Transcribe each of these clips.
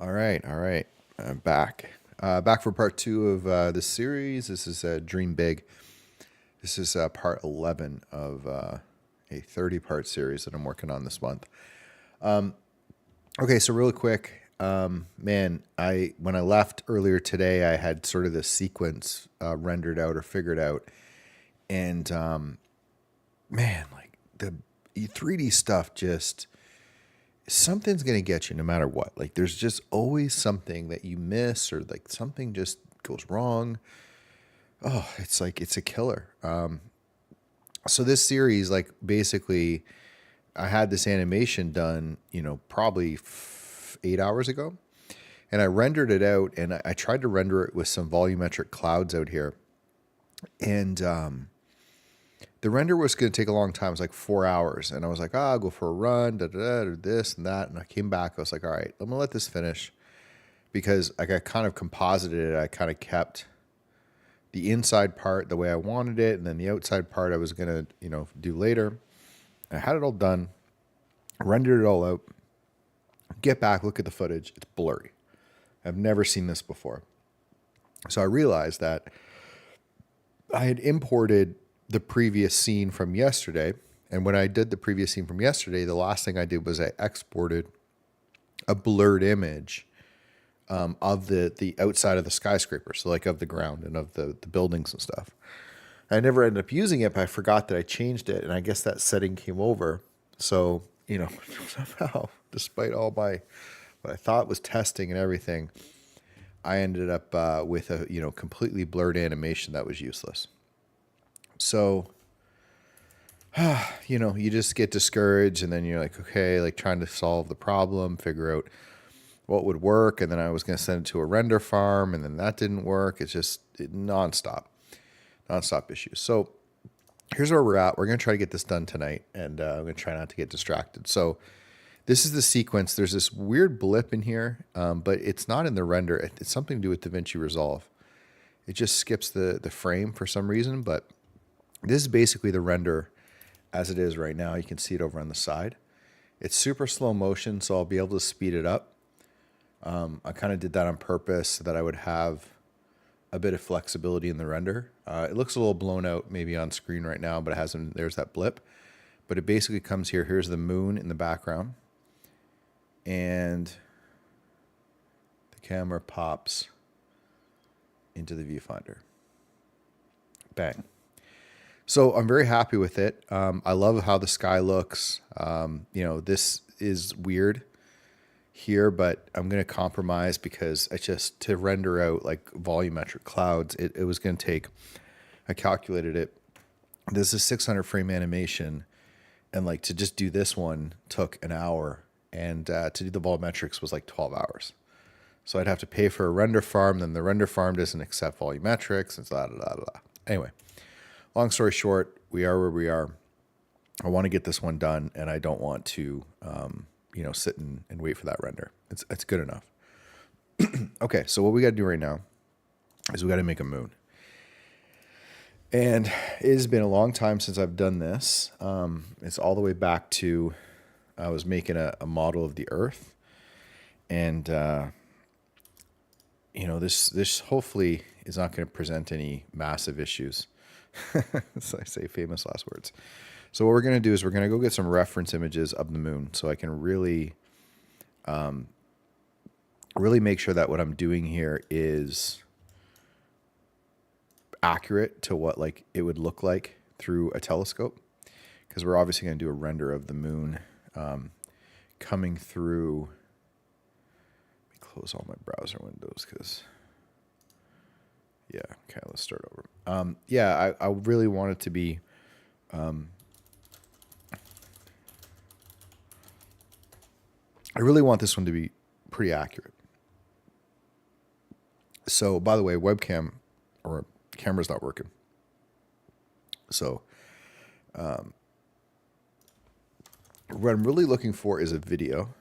All right, all right. I'm back. Back for part two of this series. This is Dream Big. This is part 11 of a 30-part series that I'm working on this month. Okay, so really quick, man, when I left earlier today, I had sort of this sequence rendered out or figured out, and man, like the 3D stuff just something's going to get you no matter what. Like there's just always something that you miss or like something just goes wrong. Oh, it's like it's a killer. So this series, like basically, I had this animation done, probably 8 hours ago, and I rendered it out, and I tried to render it with some volumetric clouds out here, and the render was going to take a long time. It was like 4 hours. And I was like, I'll go for a run, or this and that. And I came back. I was like, all right, I'm going to let this finish because like I kind of composited it. I kind of kept the inside part the way I wanted it. And then the outside part I was going to, do later. I had it all done, rendered it all out, get back, look at the footage. It's blurry. I've never seen this before. So I realized that I had imported the previous scene from yesterday. And when I did the previous scene from yesterday, the last thing I did was I exported a blurred image of the outside of the skyscraper, so like of the ground and of the buildings and stuff. I never ended up using it, but I forgot that I changed it, and I guess that setting came over. So, somehow, despite all my what I thought was testing and everything, I ended up with a completely blurred animation that was useless. So, you just get discouraged, and then you're like, okay, like trying to solve the problem, figure out what would work, and then I was going to send it to a render farm, and then that didn't work. It's just nonstop issues. So here's where we're at. We're going to try to get this done tonight, and I'm going to try not to get distracted. So this is the sequence. There's this weird blip in here, but it's not in the render. It's something to do with DaVinci Resolve. It just skips the frame for some reason, but this is basically the render as it is right now. You can see it over on the side. It's super slow motion, so I'll be able to speed it up. I kind of did that on purpose so that I would have a bit of flexibility in the render. It looks a little blown out maybe on screen right now, but it hasn't. There's that blip. But it basically comes here. Here's the moon in the background. And the camera pops into the viewfinder. Bang. So I'm very happy with it. I love how the sky looks. This is weird here, but I'm going to compromise because to render out like volumetric clouds, it was going to take, I calculated it. This is 600 frame animation, and like to just do this one took an hour, and to do the volumetrics was like 12 hours. So I'd have to pay for a render farm, then the render farm doesn't accept volumetrics, and blah, blah, blah. Anyway, long story short, we are where we are. I want to get this one done, and I don't want to, sit and wait for that render. It's good enough. Okay, so what we got to do right now is we got to make a moon. And it has been a long time since I've done this. It's all the way back to I was making a model of the Earth, and this hopefully is not going to present any massive issues. As I say, famous last words. So what we're going to do is we're going to go get some reference images of the moon so I can really make sure that what I'm doing here is accurate to what like it would look like through a telescope, because we're obviously going to do a render of the moon coming through. Let me close all my browser windows because okay, let's start over. I really want it to be I really want this one to be pretty accurate. So, by the way, webcam or camera's not working. So, what I'm really looking for is a video.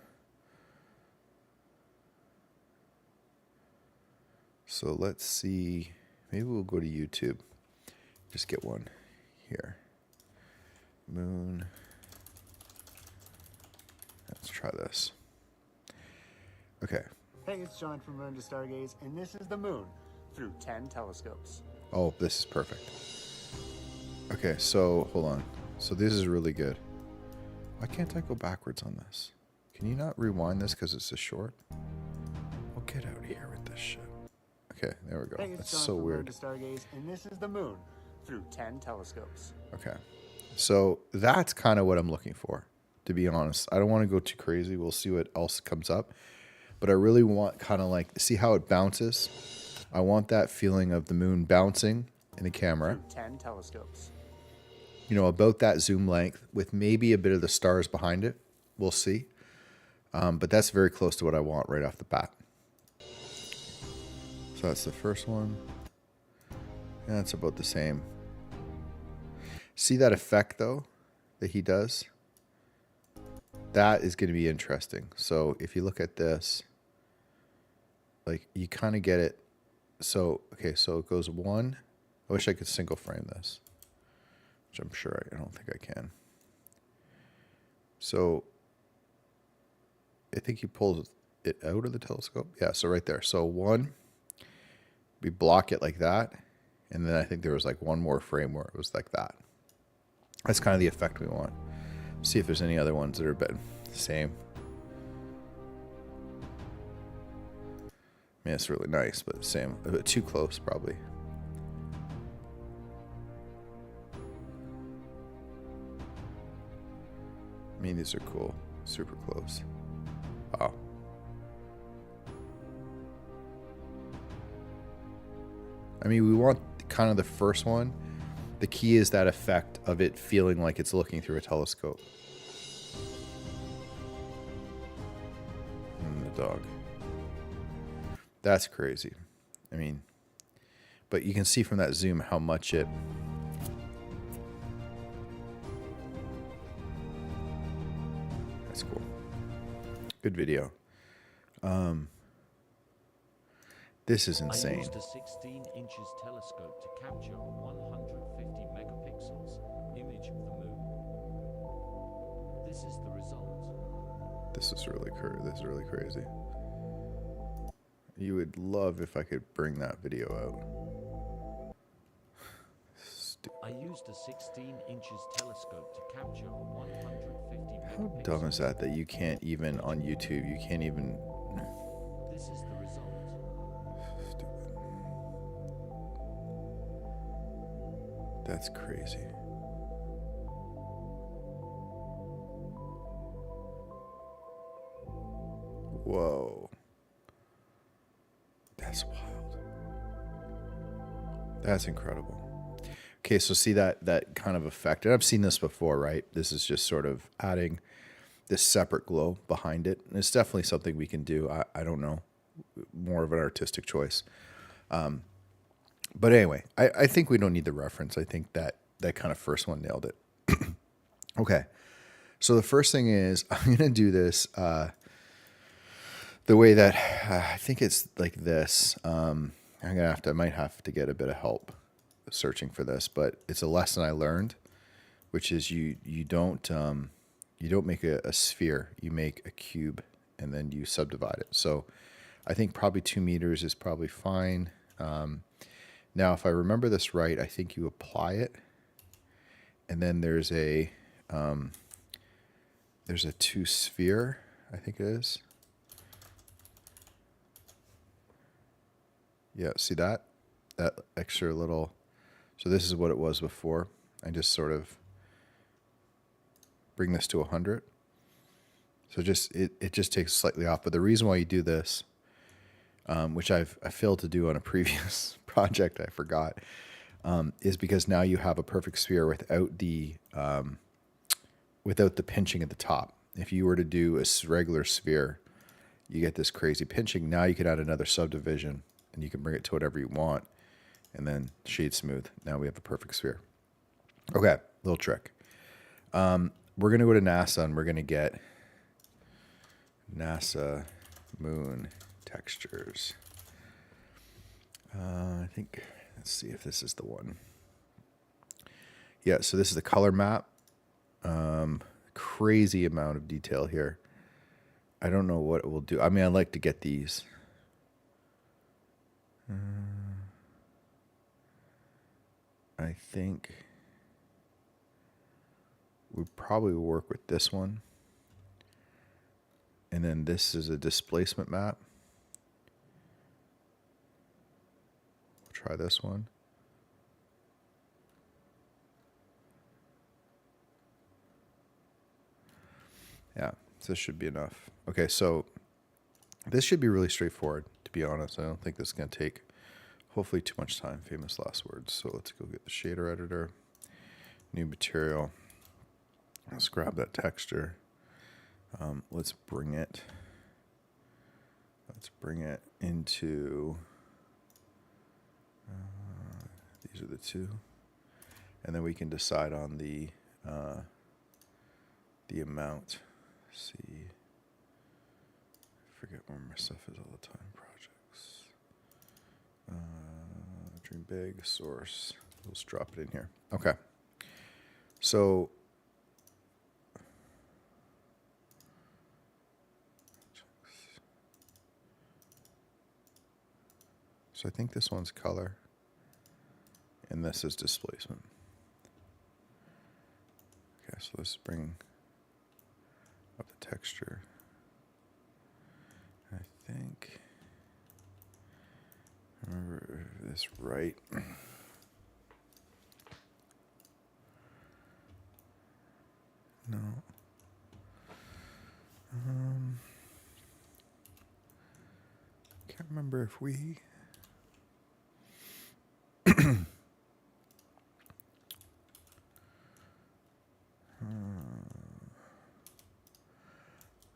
So let's see. Maybe we'll go to YouTube. Just get one here. Moon. Let's try this. Okay. Hey, it's John from Learn to Stargaze, and this is the moon through 10 telescopes. Oh, this is perfect. Okay, so hold on. So this is really good. Why can't I go backwards on this? Can you not rewind this because it's a short? Oh, get out of here with this shit. Okay, there we go. Hey, it's That's John so from weird. Learn to Stargaze, and this is the moon through 10 telescopes. Okay, so that's kind of what I'm looking for, to be honest. I don't want to go too crazy. We'll see what else comes up. But I really want kind of like, see how it bounces? I want that feeling of the moon bouncing in the camera. Through 10 telescopes. You know, about that zoom length with maybe a bit of the stars behind it. We'll see. But that's very close to what I want right off the bat. So that's the first one. And that's about the same. See that effect, though, that he does? That is going to be interesting. So if you look at this, like you kind of get it. So, okay, so it goes one. I wish I could single frame this, which I'm sure I don't think I can. So I think he pulls it out of the telescope. Yeah, so right there. So one, we block it like that. And then I think there was like one more frame where it was like that. That's kind of the effect we want. See if there's any other ones that are a bit the same. I mean, it's really nice, but same. A bit too close, probably. I mean, these are cool. Super close. Wow. I mean, we want kind of the first one. The key is that effect of it feeling like it's looking through a telescope. And the dog. That's crazy. I mean, but you can see from that zoom how much it... That's cool. Good video. This is insane. I used a 16 inches telescope to capture a 150 megapixels image of the moon. This is the result. This is really crazy. You would love if I could bring that video out. I used a 16 inches telescope to capture a 150 How dumb is that you can't even on YouTube, you can't even... This is the result. Stupid. That's crazy. Whoa. That's wild. That's incredible. Okay, so see that kind of effect. And I've seen this before, right? This is just sort of adding this separate glow behind it. And it's definitely something we can do. I don't know. More of an artistic choice. But anyway, I think we don't need the reference. I think that kind of first one nailed it. Okay. So the first thing is I'm going to do this the way that I think it's like this. I might have to get a bit of help searching for this, but it's a lesson I learned, which is you don't make a sphere, you make a cube and then you subdivide it. So I think probably 2 meters is probably fine. Now, if I remember this right, I think you apply it, and then there's a 2 sphere, I think it is. Yeah, see that extra little. So this is what it was before. I just sort of bring this to 100. So it just takes slightly off. But the reason why you do this, which I failed to do on a previous project, I forgot, is because now you have a perfect sphere without the pinching at the top. If you were to do a regular sphere, you get this crazy pinching. Now you can add another subdivision, and you can bring it to whatever you want, and then shade smooth. Now we have a perfect sphere. Okay, little trick. We're going to go to NASA, and we're going to get NASA moon textures. I think, let's see if this is the one. Yeah, so this is the color map. Crazy amount of detail here. I don't know what it will do. I mean, I'd like to get these, I think we probably will work with this one. And then this is a displacement map. We'll try this one. Yeah, so this should be enough. Okay, so this should be really straightforward, to be honest. I don't think this is going to take, hopefully, too much time. Famous last words. So let's go get the shader editor. New material. Let's grab that texture. Let's bring it into, these are the two. And then we can decide on the amount. Let's see. I forget where my stuff is all the time. Projects. Dream big, source. Let's drop it in here. Okay. So I think this one's color, and this is displacement. Okay, so let's bring up the texture. I think, remember this right. No. Can't remember if we.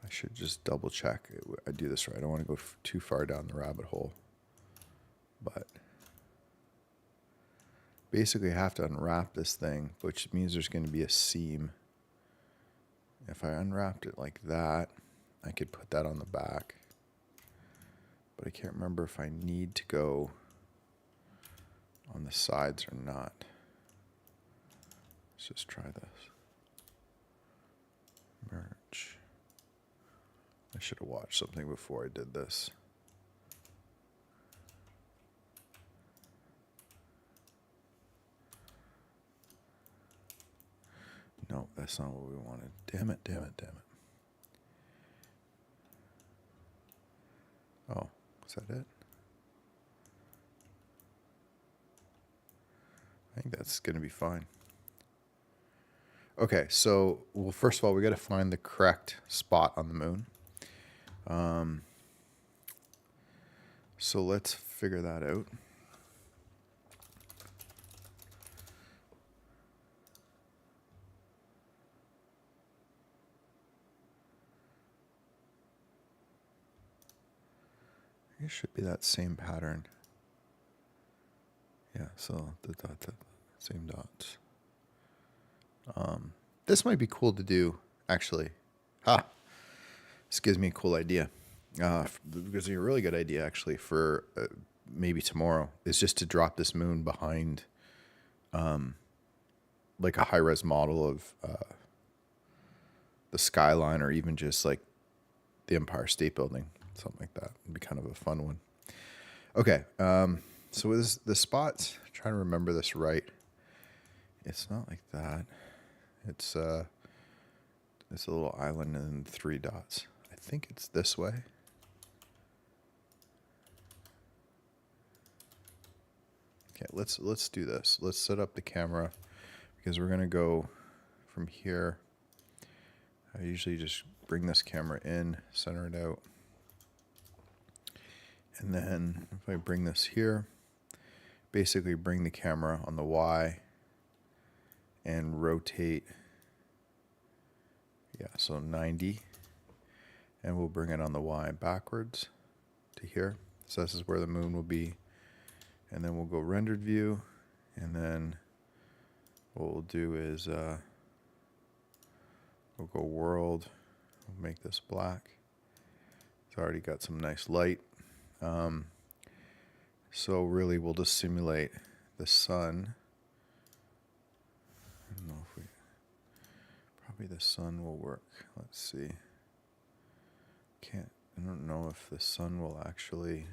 I should just double check I do this right. I don't want to go too far down the rabbit hole. But basically I have to unwrap this thing, which means there's going to be a seam. If I unwrapped it like that, I could put that on the back. But I can't remember if I need to go on the sides or not. Let's just try this. Merge. I should have watched something before I did this. No, that's not what we wanted. Damn it, damn it, damn it. Oh, is that it? I think that's going to be fine. Okay, so, well, first of all, we got to find the correct spot on the moon. So let's figure that out. It should be that same pattern. Yeah, so the same dots. This might be cool to do, actually. This gives me a cool idea. Because a really good idea, actually, for maybe tomorrow is just to drop this moon behind, like a high-res model of the skyline, or even just like the Empire State Building, something like that. It'd be kind of a fun one. Okay, so with the spots, trying to remember this right. It's not like that. It's a little island and 3 dots. I think it's this way. Okay, let's do this. Let's set up the camera because we're gonna go from here. I usually just bring this camera in, center it out. And then if I bring this here, basically bring the camera on the Y and rotate, yeah, so 90. And we'll bring it on the Y backwards to here. So this is where the moon will be. And then we'll go rendered view. And then what we'll do is we'll go world. We'll make this black. It's already got some nice light. So really we'll just simulate the sun. I don't know if probably the sun will work. Let's see. I don't know if the sun will actually,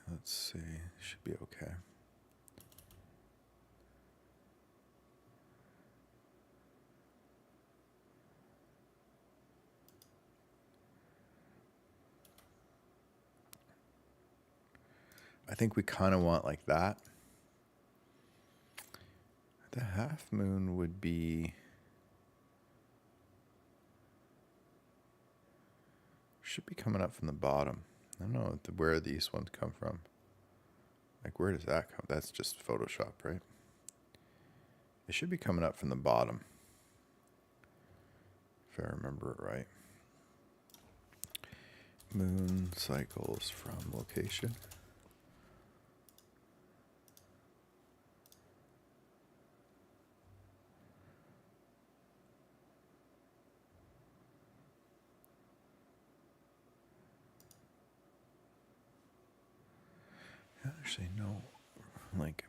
okay, Let's see. Should be okay. I think we kind of want like that. The half moon would be... should be coming up from the bottom. I don't know where these ones come from. Like, where does that come? That's just Photoshop, right? It should be coming up from the bottom, if I remember it right. Moon cycles from location. Actually, no. Like,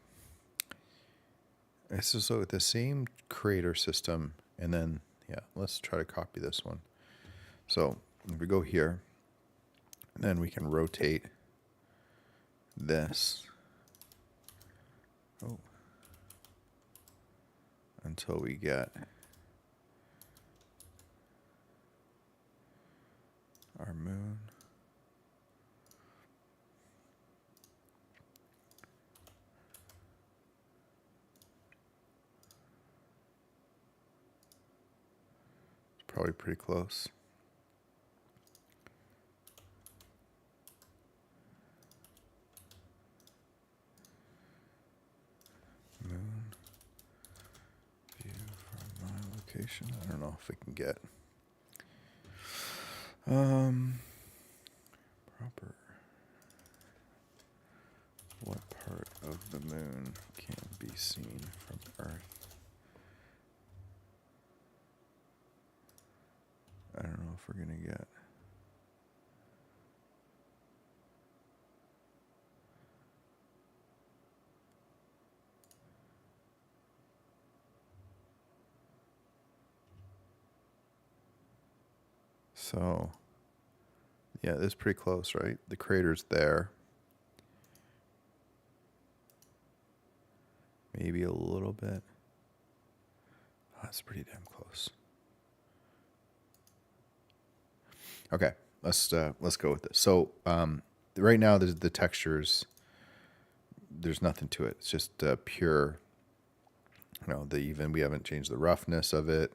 this is so the same creator system, and then yeah, let's try to copy this one. So if we go here, then we can rotate this until we get our moon. It's probably pretty close. Moon view from my location. I don't know if we can get proper. What part of the moon can be seen from Earth? I don't know if we're gonna get. So, yeah, this is pretty close, right? The crater's there. Maybe a little bit. Oh, that's pretty damn close. Okay, let's go with this. So, right now, the textures. There's nothing to it. It's just pure. You know, we haven't changed the roughness of it.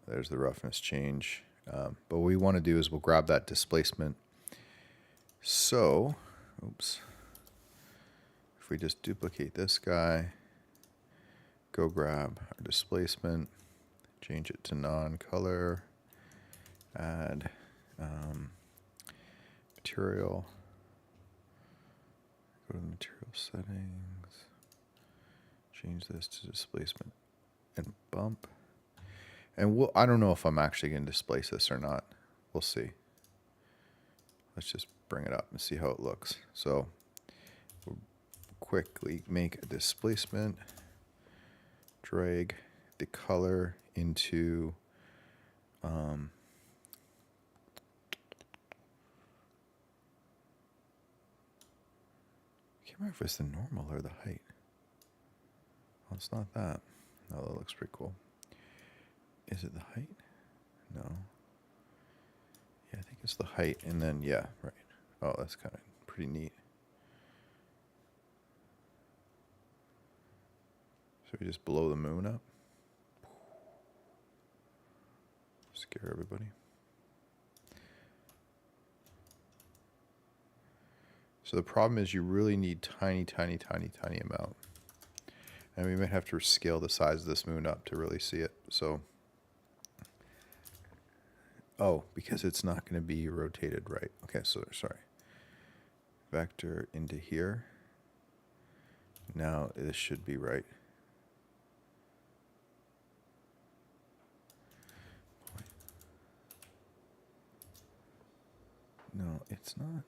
There's the roughness change. But what we want to do is we'll grab that displacement. So, oops. If we just duplicate this guy, go grab our displacement, change it to non-color, add material, go to the material settings, change this to displacement, and bump. And I don't know if I'm actually going to displace this or not. We'll see. Let's just bring it up and see how it looks. So we'll quickly make a displacement, drag the color into I can't remember if it's the normal or the height. Well, it's not that. Oh, that looks pretty cool. Is it the height? No. Yeah, I think it's the height. And then, yeah, right. Oh, that's kind of pretty neat. So we just blow the moon up. Scare everybody. So the problem is you really need tiny, tiny, tiny, tiny amount. And we might have to scale the size of this moon up to really see it. So, oh, because it's not going to be rotated right. Okay, so sorry. Vector into here. Now this should be right. No, it's not.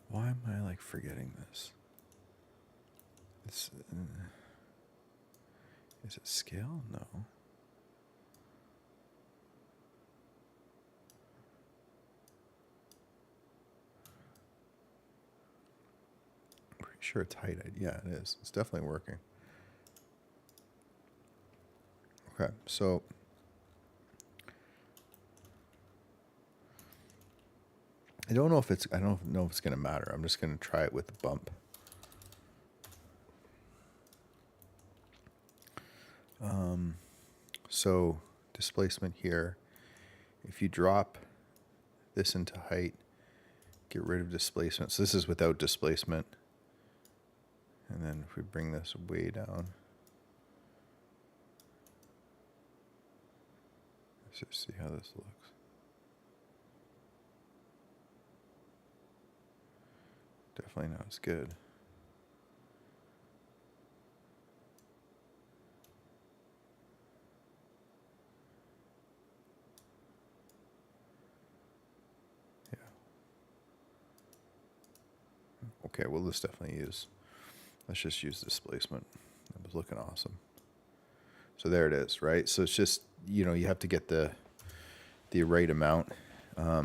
Why am I like forgetting this? It's, is it scale? No. Pretty sure it's height. Yeah, it is. It's definitely working. Okay, so I don't know if it's going to matter. I'm just going to try it with the bump. So displacement here. If you drop this into height, get rid of displacement. So this is without displacement. And then if we bring this way down, let's just see how this looks. Definitely not as good. Yeah. Okay, well, let's just use displacement. That was looking awesome. So there it is, right? So it's just, you have to get the right amount. I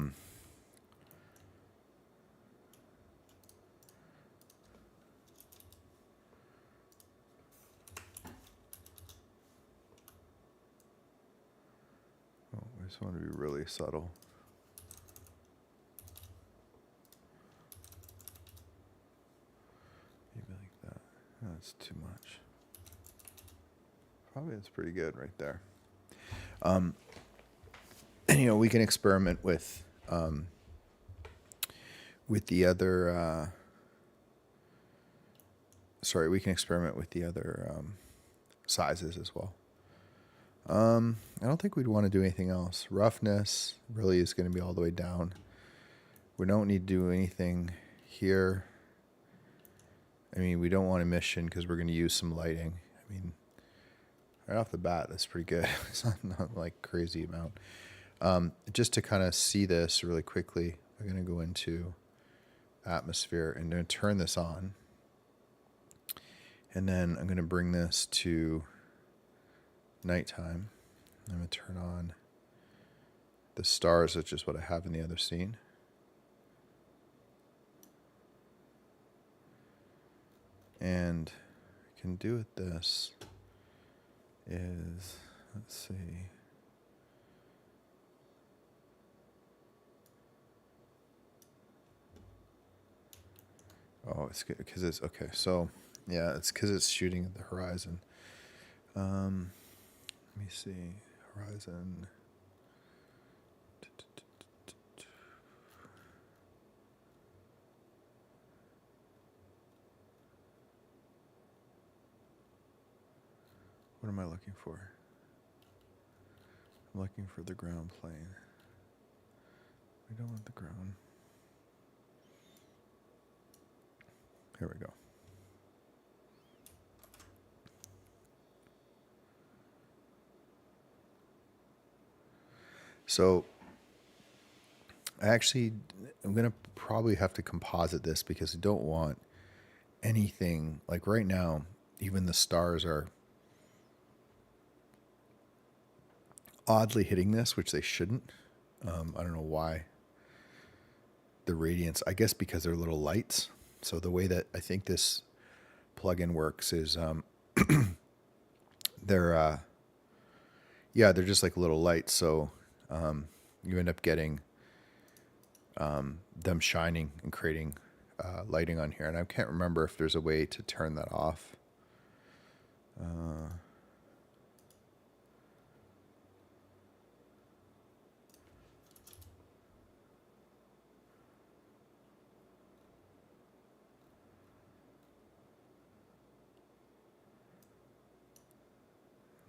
just want to be really subtle. Maybe like that. That's too much. Probably that's pretty good right there. And we can experiment with the other. We can experiment with the other sizes as well. I don't think we'd want to do anything else. Roughness really is going to be all the way down. We don't need to do anything here. I mean, we don't want emission because we're going to use some lighting. I mean, right off the bat, that's pretty good. It's not like crazy amount. Just to kind of see this really quickly, I'm going to go into atmosphere and then turn this on. And then I'm going to bring this to nighttime. I'm going to turn on the stars, which is what I have in the other scene. And I can do with this is, let's see. Oh, it's good because it's okay. So yeah, it's because it's shooting at the horizon. Let me see, horizon. What am I looking for? I'm looking for the ground plane. We don't want the ground. Here we go. So I'm going to probably have to composite this because I don't want anything, like right now, even the stars are oddly hitting this, which they shouldn't. I don't know why. The radiance, I guess because they're little lights. So the way that I think this plugin works is they're just like little lights. So you end up getting them shining and creating lighting on here. And I can't remember if there's a way to turn that off.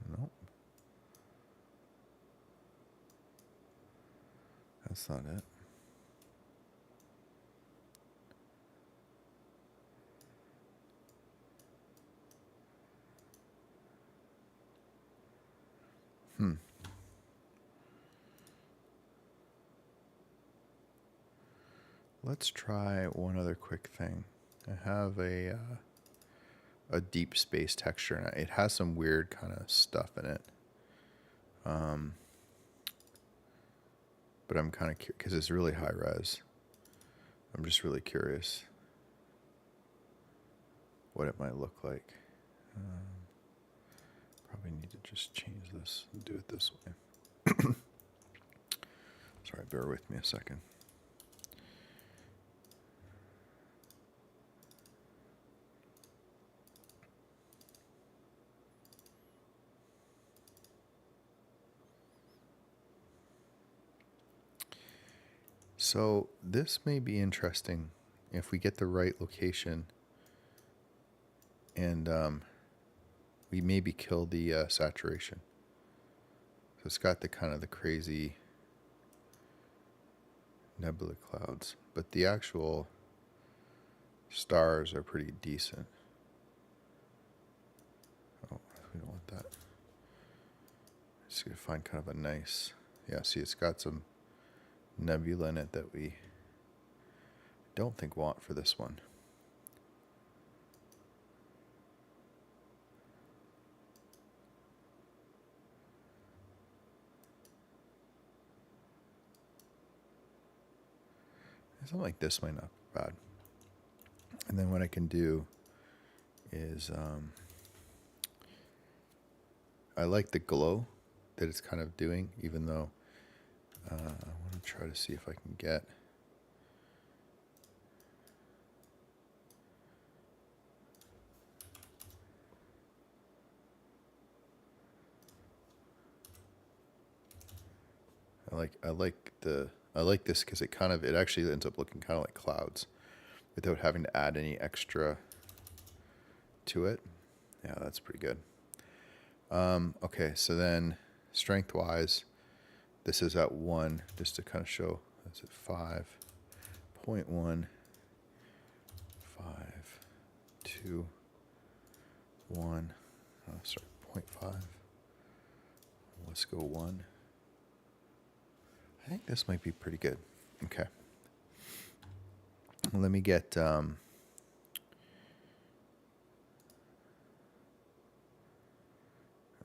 Nope. That's not it. Let's try one other quick thing. I have a deep space texture, and it has some weird kind of stuff in it. But I'm kind of because it's really high res. I'm just really curious. what it might look like. Probably need to just change this and do it this way. Sorry, bear with me a second. So this may be interesting if we get the right location and we maybe kill the saturation. So it's got the kind of the crazy nebula clouds, but the actual stars are pretty decent. Oh, we don't want that. Just gonna find kind of a nice, yeah, see it's got some nebula in it that we don't think want for this one. Something like this might not be bad. And then what I can do is I like the glow that it's kind of doing, even though I want to try to see if I can get I like this because it actually ends up looking kind of like clouds without having to add any extra to it. Yeah, that's pretty good. Okay, so then strength wise, this is at 1, just to kind of show. That's at 5.1, 5, 2, 1. Oh, sorry, 0.5. Let's go 1. I think this might be pretty good. Okay. Let me get let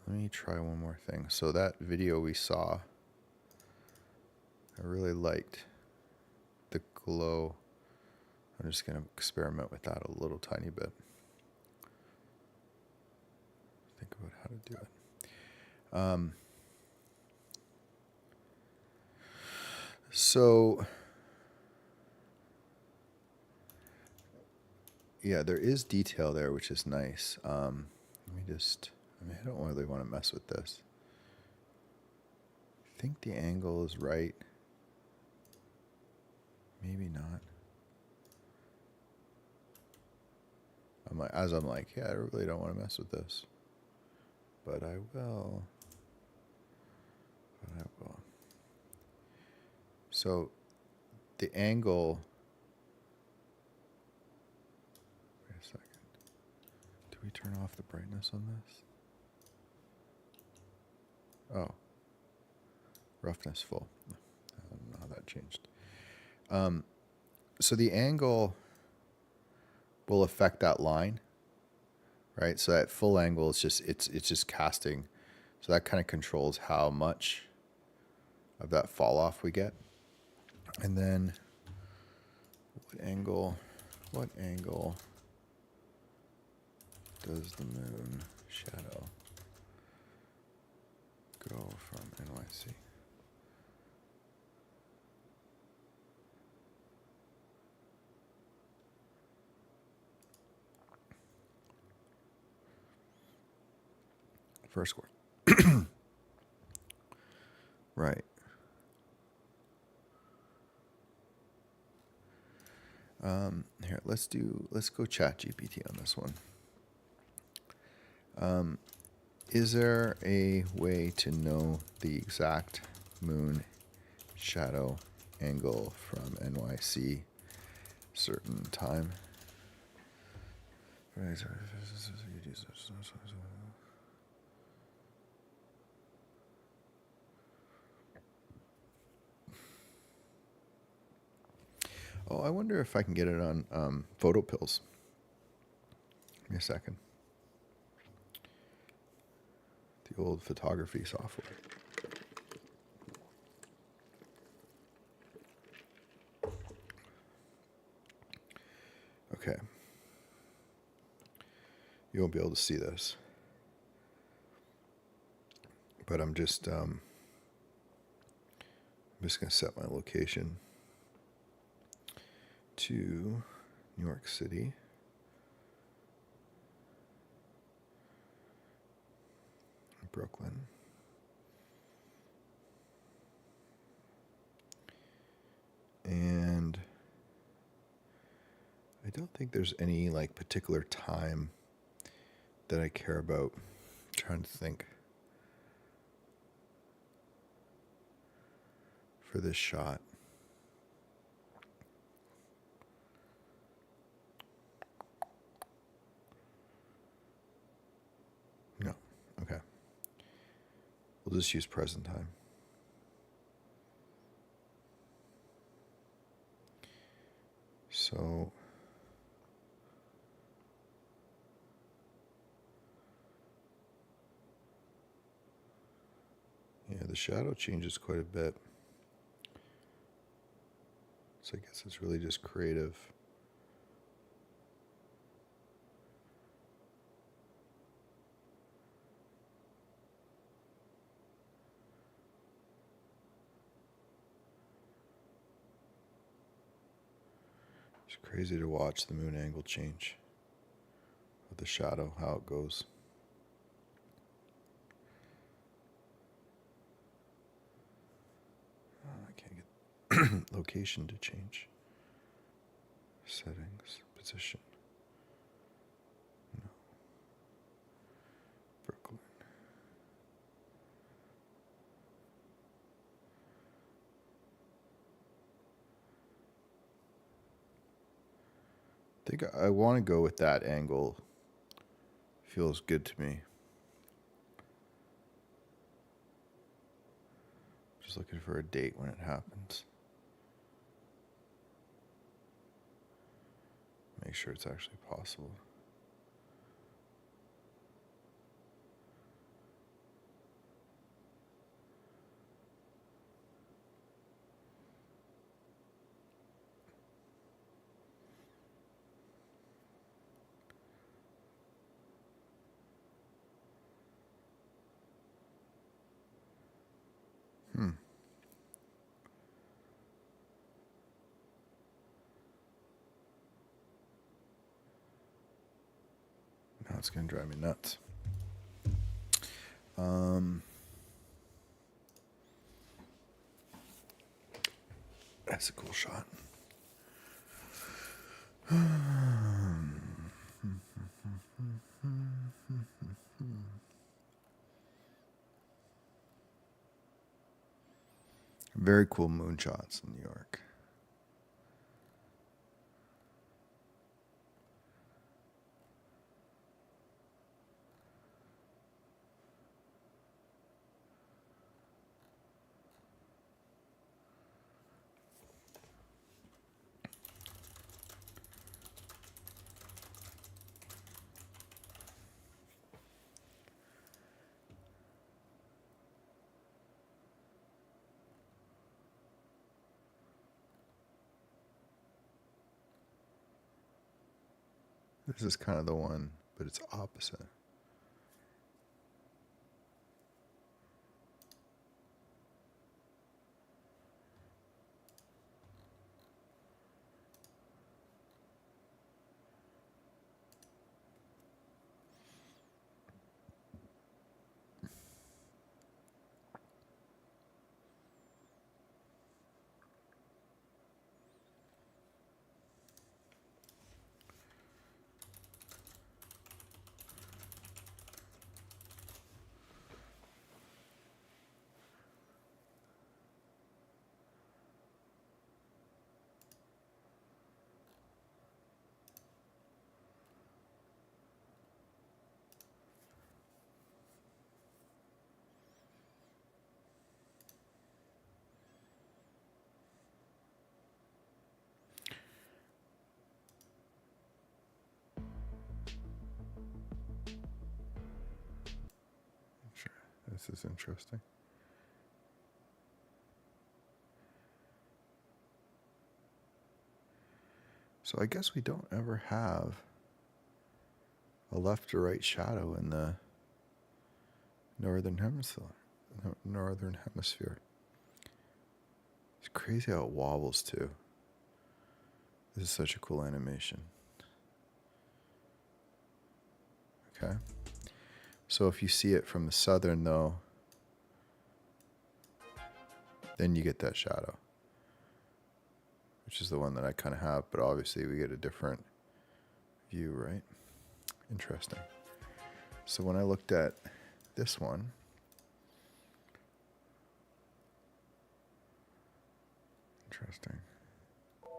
me try one more thing. So that video we saw, I really liked the glow. I'm just going to experiment with that a little tiny bit. Think about how to do it. So, yeah, there is detail there, which is nice. Let me just, I don't really want to mess with this. I think the angle is right. Maybe not. I'm like, yeah, I really don't want to mess with this. But I will. So the angle, wait a second. Do we turn off the brightness on this? Oh, roughness full. I don't know how that changed. So the angle will affect that line, right? So at full angle, it's just casting. So that kind of controls how much of that fall off we get. And then what angle does the moon shadow go from NYC? First square. Right. Here, let's go chat GPT on this one. Is there a way to know the exact moon shadow angle from NYC certain time? Oh, I wonder if I can get it on photo pills. Give me a second. The old photography software. Okay. You won't be able to see this. But I'm just going to set my location to New York City. Brooklyn. And I don't think there's any like particular time that I care about. I'm trying to think for this shot. No. Okay. We'll just use present time. So yeah, the shadow changes quite a bit. So I guess it's really just creative. It's crazy to watch the moon angle change with the shadow, how it goes. I can't get location to change. Settings, position. No. Brooklyn. I think I want to go with that angle. Feels good to me. Just looking for a date when it happens. Make sure it's actually possible. Now it's going to drive me nuts. That's a cool shot. Very cool moonshots in New York. This is kind of the one, but it's opposite. Sure, this is interesting. So I guess we don't ever have a left or right shadow in the northern hemisphere. Northern hemisphere. It's crazy how it wobbles too. This is such a cool animation. Okay. So if you see it from the southern though, then you get that shadow, which is the one that I kind of have, but obviously we get a different view, right? Interesting. So when I looked at this one, interesting.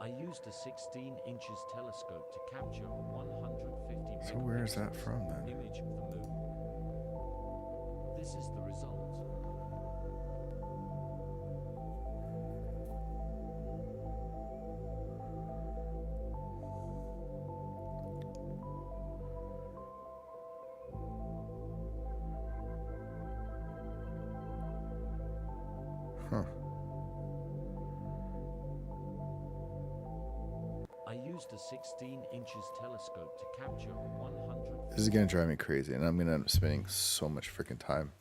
I used a 16 inches telescope to capture a 150 So where is that megapixels from then? image of the moon. This is the result. Huh. I used a 16 inches telescope to capture a 100. This is going to drive me crazy, and I'm going to end up spending so much freaking time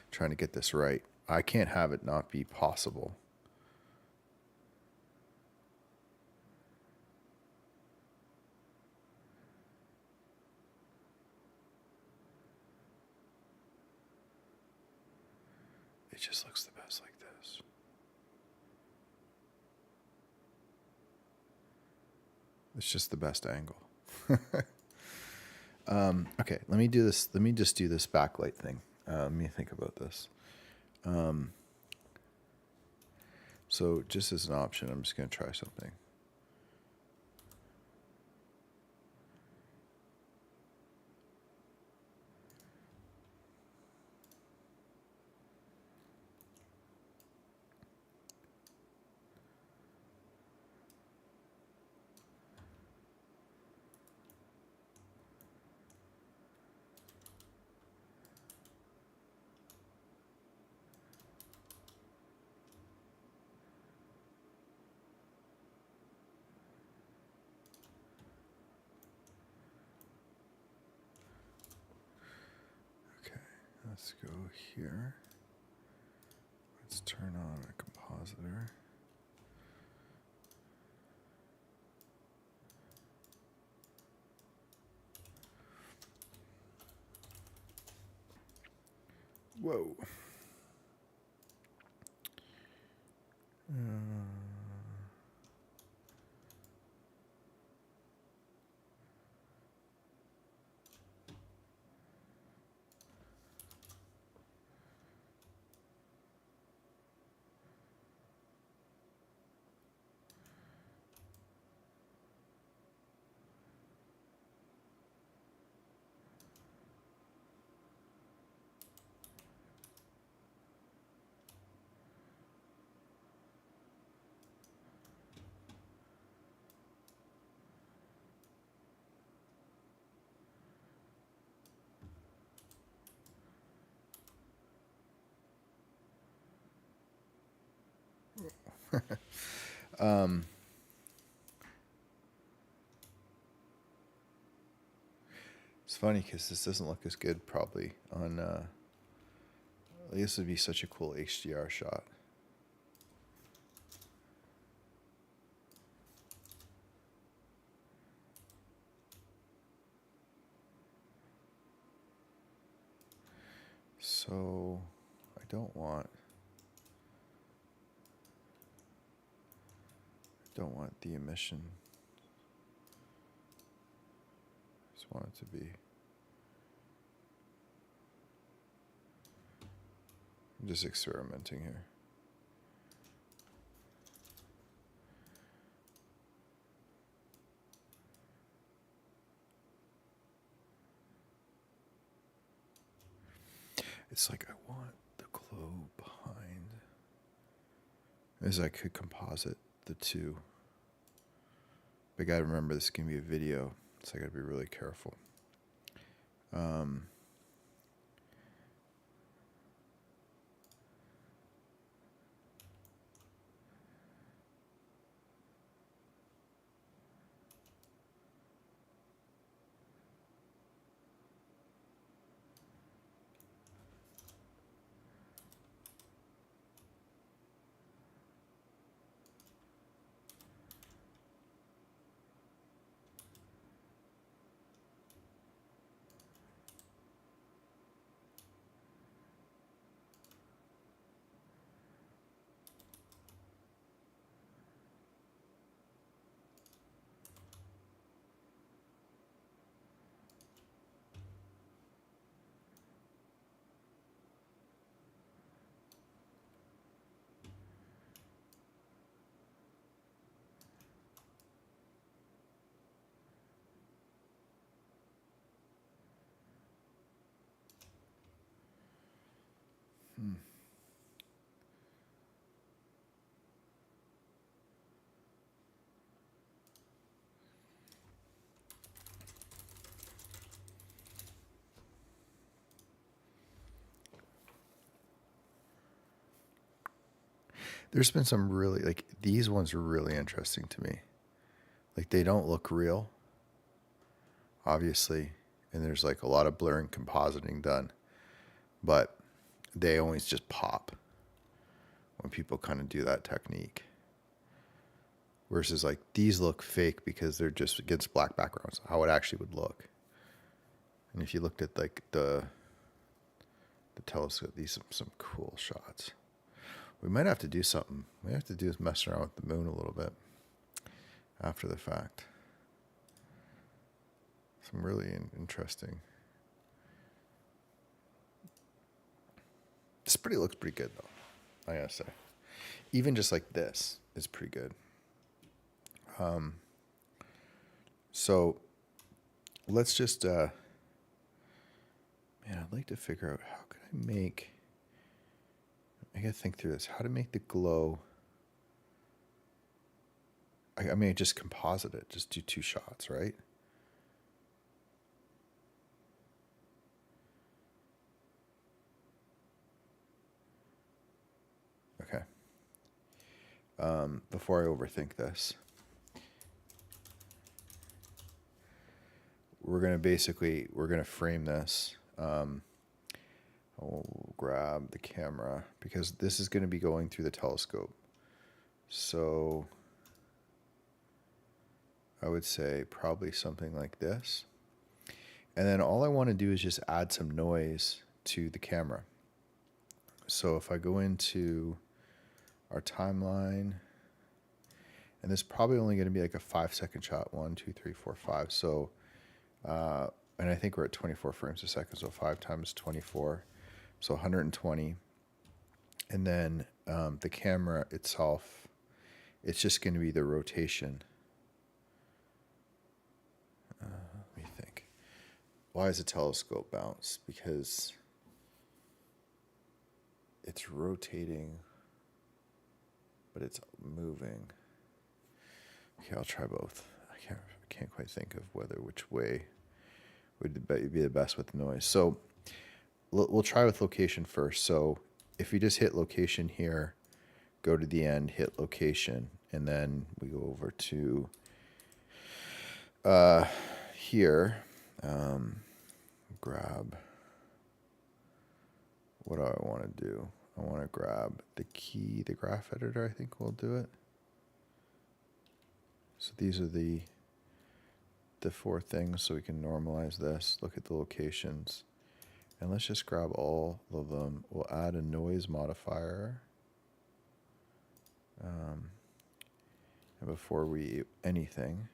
trying to get this right. I can't have it not be possible. It just looks the best like this. It's just the best angle. Okay, let me do this. Let me just do this backlight thing. Let me think about this. So just as an option, I'm just going to try something. Okay, let's go here. Let's turn on a compositor. Whoa. It's funny because this doesn't look as good probably on. This would be such a cool HDR shot. So I don't want the emission. Just want it to be. I'm just experimenting here. It's like I want the glow behind. As I could composite the two. But I gotta remember this can be a video, so I gotta be really careful. There's been some really, like, these ones are really interesting to me. Like, they don't look real, obviously, and there's like a lot of blurring compositing done, but they always just pop when people kind of do that technique. Versus like these look fake because they're just against black backgrounds, how it actually would look. And if you looked at like the telescope, these are some cool shots. We might have to do something. We have to do is mess around with the moon a little bit after the fact. Some really interesting. This looks pretty good though, I gotta say. Even just like this is pretty good. So let's just, man, I'd like to figure out how could I make, I gotta think through this, how to make the glow. I mean, just composite it, just do 2 shots, right? Okay. Before I overthink this, we're gonna frame this. I'll grab the camera because this is going to be going through the telescope. So I would say probably something like this. And then all I want to do is just add some noise to the camera. So if I go into our timeline, and this is probably only going to be like a 5-second shot, 1, 2, 3, 4, 5. So, and I think we're at 24 frames a second. So 5 times 24, so 120. And then the camera itself, it's just going to be the rotation. Let me think. Why is a telescope bounce? Because it's rotating, but it's moving. Okay, I'll try both. I can't quite think of which way would be the best with noise. So we'll try with location first. So if we just hit location here, go to the end, hit location, and then we go over to here, grab, what do I want to do? I want to grab the graph editor, I think will do it. So these are the 4 things, so we can normalize this, look at the locations, and let's just grab all of them. We'll add a noise modifier. And before we anything,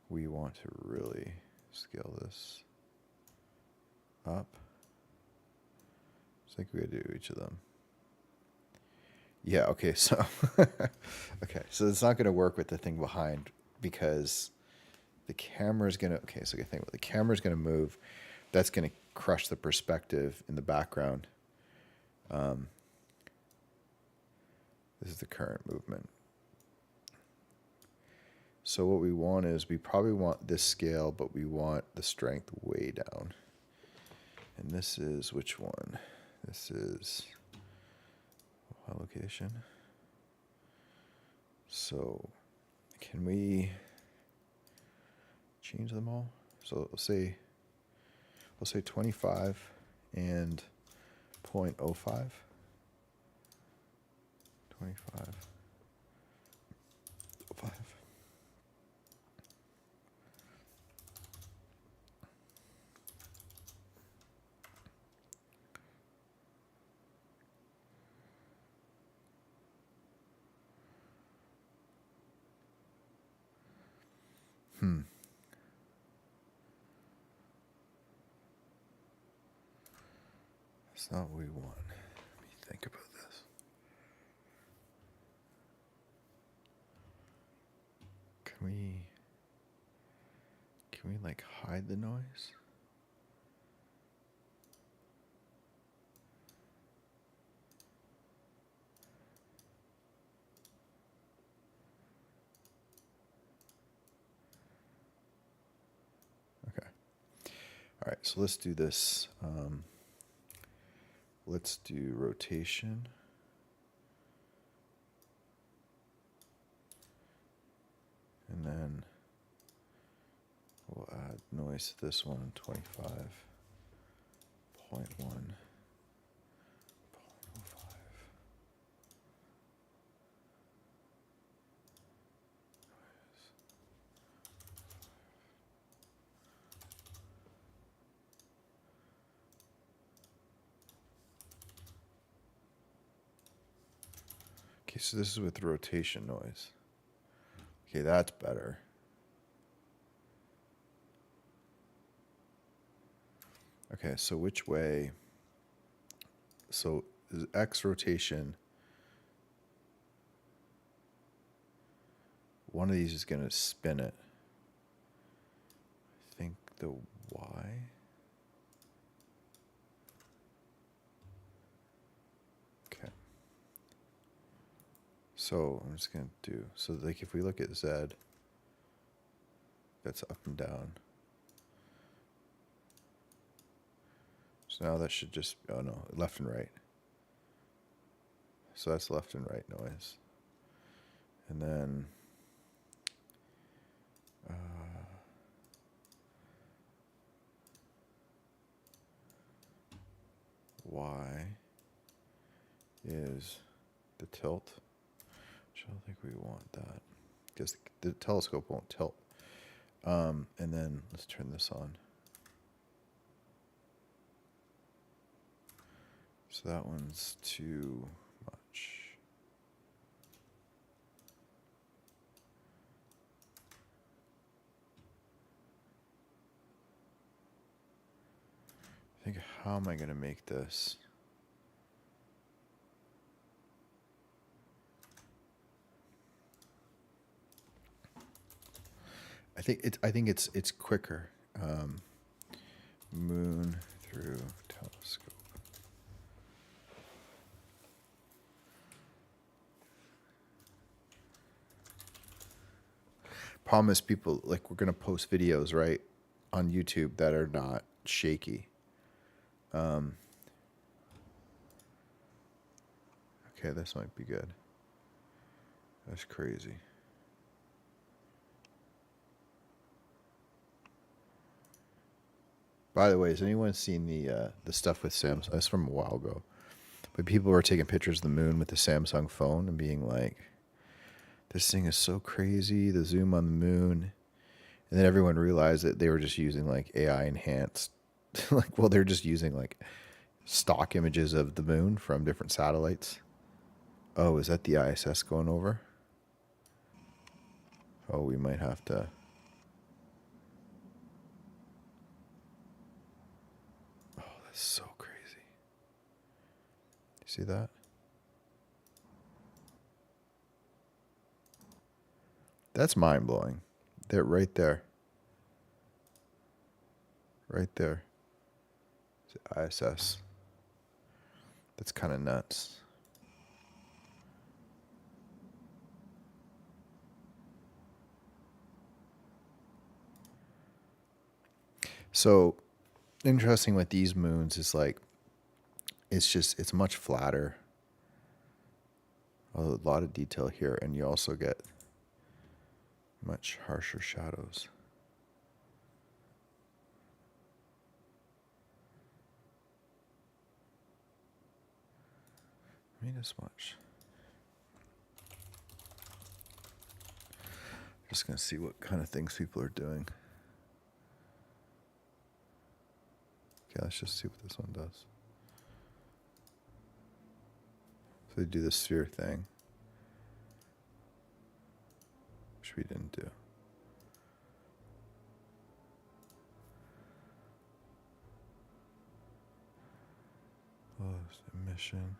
we want to really scale this up. I think we gotta do each of them. Yeah, okay, so okay, so it's not gonna work with the thing behind because the camera's gonna, okay, so you think the camera's gonna move. That's gonna crush the perspective in the background. This is the current movement. So what we want is, we probably want this scale, but we want the strength way down. And this is which one? This is location. So can we change them all? So we'll say 25 and 0.05. 25. 05. That's not what we want. Let me think about this. Can we like hide the noise? Okay. All right, so let's do this. Let's do rotation. noise to this one, 25.1. Okay, so this is with rotation noise. Okay, that's better. Okay, so which way? So is X rotation. One of these is going to spin it. I think the Y. Okay. So I'm just going to do, so like if we look at Z, that's up and down. So now that should just, oh no, left and right. So that's left and right noise. And then Y is the tilt. Which I don't think we want that because the telescope won't tilt. And then let's turn this on. So that one's too much. I think, how am I going to make this? I think it's quicker. Moon through telescope. Problem is, people, like, we're gonna post videos, right, on YouTube that are not shaky. Okay, this might be good. That's crazy. By the way, has anyone seen the stuff with Samsung? That's from a while ago. But people were taking pictures of the moon with the Samsung phone and being like, this thing is so crazy, the zoom on the moon. And then everyone realized that they were just using like AI enhanced, like, well, they're just using like stock images of the moon from different satellites. Oh, is that the ISS going over? Oh, we might have to. Oh, that's so crazy. You see that? That's mind blowing. They're right there. Right there. It's the ISS. That's kind of nuts. So interesting with these moons is like, it's much flatter. A lot of detail here, and you also get much harsher shadows. I mean, as much. Just gonna see what kind of things people are doing. Okay, let's just see what this one does. So they do the sphere thing, which we didn't do. Oh, emission.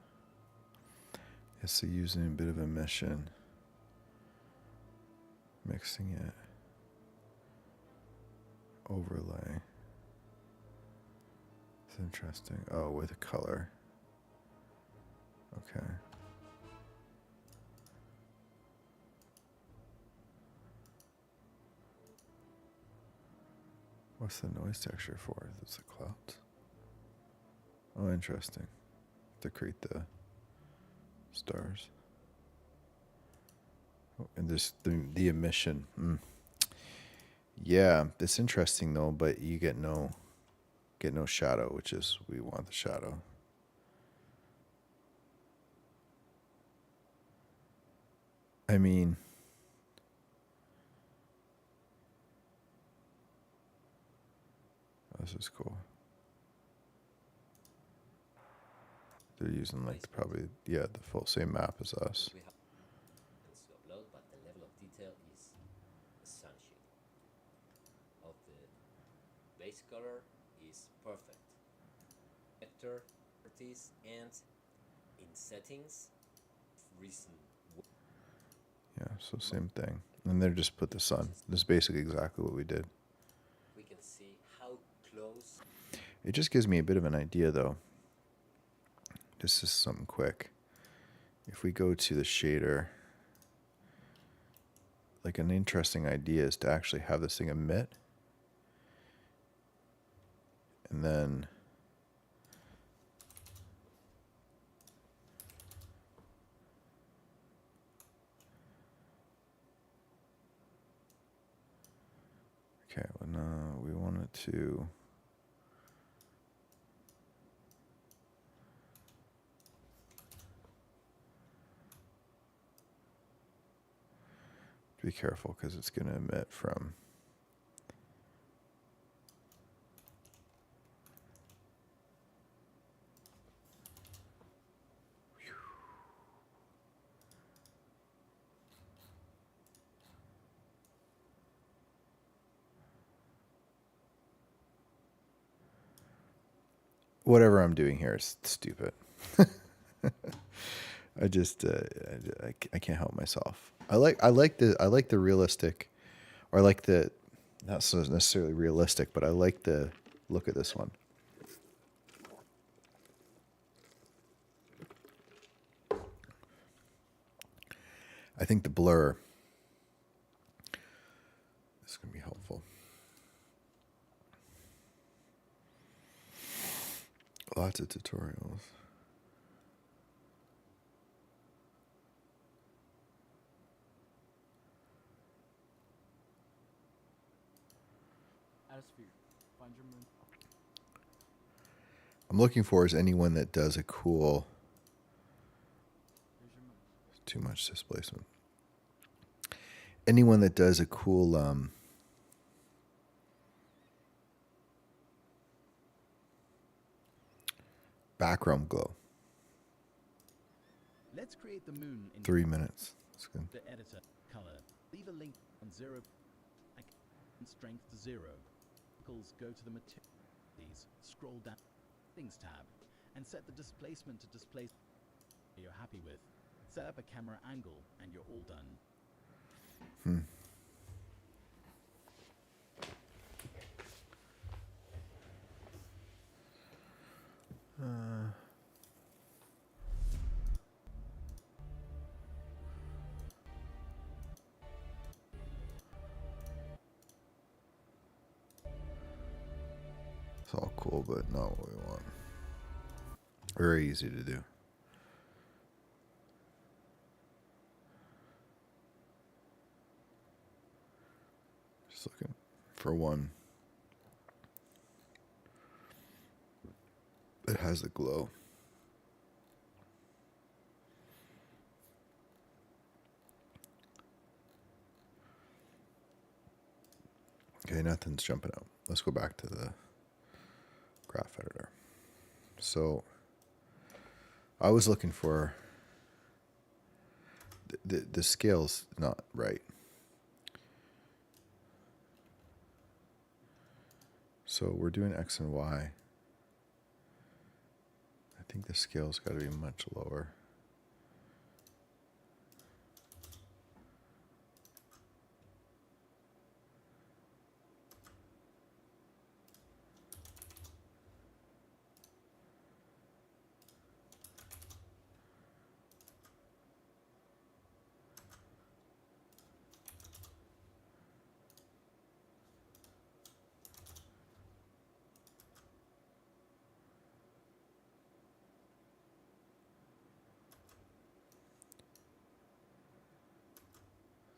Yes, so using a bit of emission, mixing it, overlay. It's interesting. Oh, with a color. Okay. What's the noise texture for? It's the clouds. Oh, interesting. To create the stars. Oh, and this the emission. Yeah, it's interesting though, but you get no shadow, which is we want the shadow. I mean, this is cool. They're using like probably the full same map as us. We have to upload, but the level of detail is astonishing. Of the base color is perfect. Vector properties and in settings, recent. Yeah, so same thing. And they're just put the sun. This is basically exactly what we did. We can see how close. It just gives me a bit of an idea though. This is something quick. If we go to the shader, like an interesting idea is to actually have this thing emit. And then okay, well, no, we want it to be careful because it's going to emit from whatever I'm doing here is stupid. I just I can't help myself. I like the realistic, or I like the not so necessarily realistic, but I like the look at this one. I think the blur is going to be helpful. Lots of tutorials. Find your moon. I'm looking for is anyone that does a cool. Here's your moon. Too much displacement. Anyone that does a cool background glow. Let's create the moon in 3 minutes. That's good. the editor color. Leave a link on 0 and strength to 0. Go to the materials, scroll down things tab and set the displacement to displacement you're happy with. Set up a camera angle and you're all done. It's all cool, but not what we want. Very easy to do. Just looking for one that has the glow. Okay, nothing's jumping out. Let's go back to the graph editor. So I was looking for the scale's not right. So we're doing X and Y. I think the scale's got to be much lower.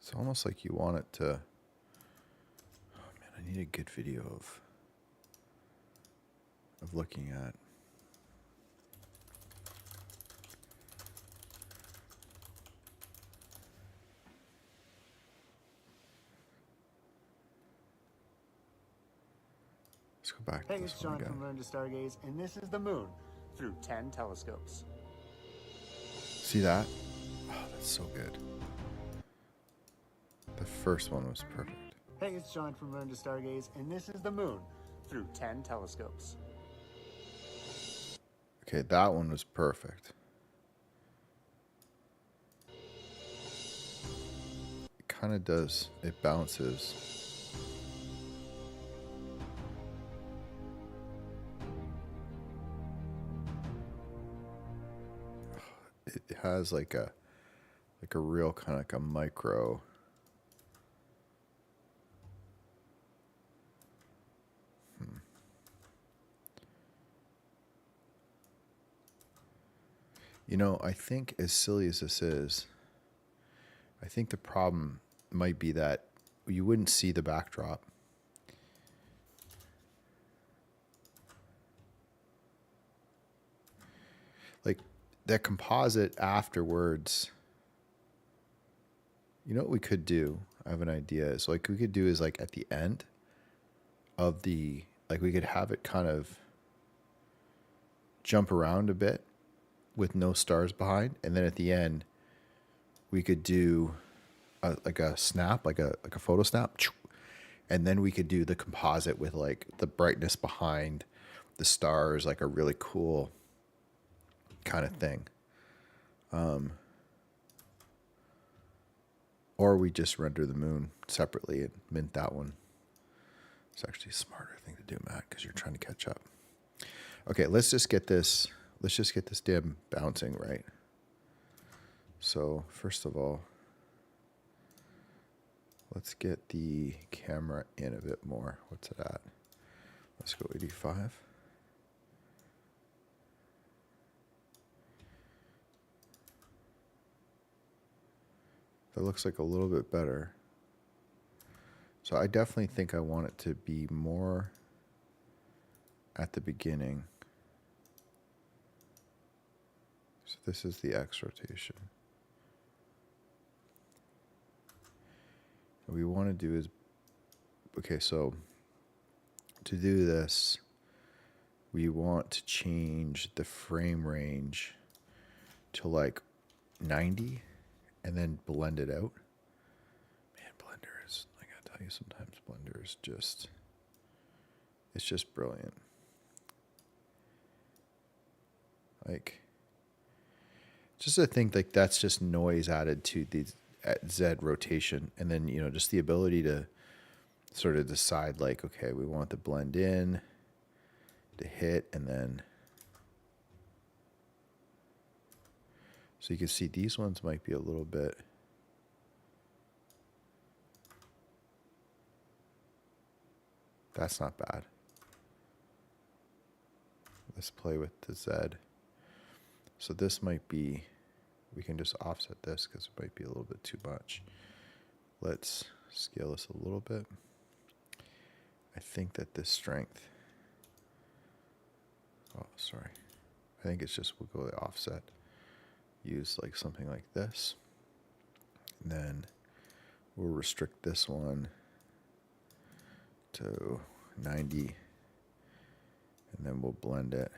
It's almost like you want it to. Oh I need a good video of looking at. Let's go back to Hey, this it's one John again. from Learn to Stargaze, and this is the moon through 10 telescopes. See that? Oh, that's so good. The first one was perfect. Hey, it's John from Learn to Stargaze, and this is the moon through 10 telescopes. Okay, that one was perfect. It kind of does. It bounces. It has like a real kind of like a micro. You know, I think as silly as this is, I think the problem might be that you wouldn't see the backdrop. Like that composite afterwards. You know what we could do? I have an idea. So like we could do is like at the end of the, like we could have it kind of jump around a bit with no stars behind, and then at the end we could do like a snap, like a photo snap, and then we could do the composite with like the brightness behind the stars, like a really cool kind of thing. Or we just render the moon separately and mint that one. It's actually a smarter thing to do, Matt, because you're trying to catch up. Okay, let's just get this dim bouncing right. So first of all, let's get the camera in a bit more. What's it at? Let's go 85. That looks like a little bit better. So I definitely think I want it to be more at the beginning. So this is the X rotation. What we want to do is, okay, so to do this, we want to change the frame range to like 90 and then blend it out. Man, Blender is, I gotta tell you, sometimes Blender is just, it's just brilliant. Like, just to think like that's just noise added to the Z rotation, and then you know just the ability to sort of decide like, okay, we want the blend in to hit, and then so you can see these ones might be a little bit. That's not bad. Let's play with the Z. So this might be, we can just offset this because it might be a little bit too much. Let's scale this a little bit. I think that this strength, oh, sorry. I think it's just, we'll go the offset. Use like something like this. And then we'll restrict this one to 90. And then we'll blend it,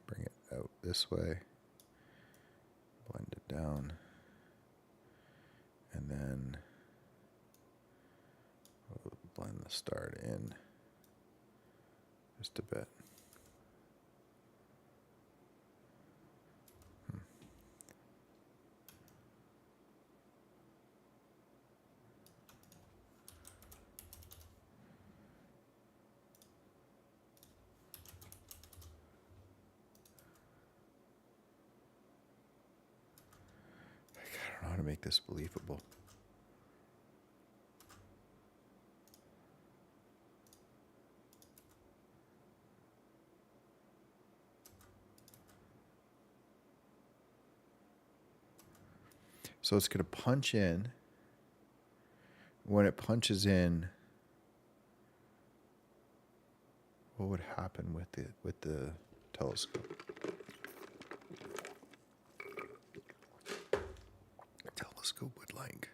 bring it out this way. Blend it down, and then we'll blend the start in just a bit. I don't know how to make this believable. So it's going to punch in. When it punches in, what would happen with the telescope. Telescope would like.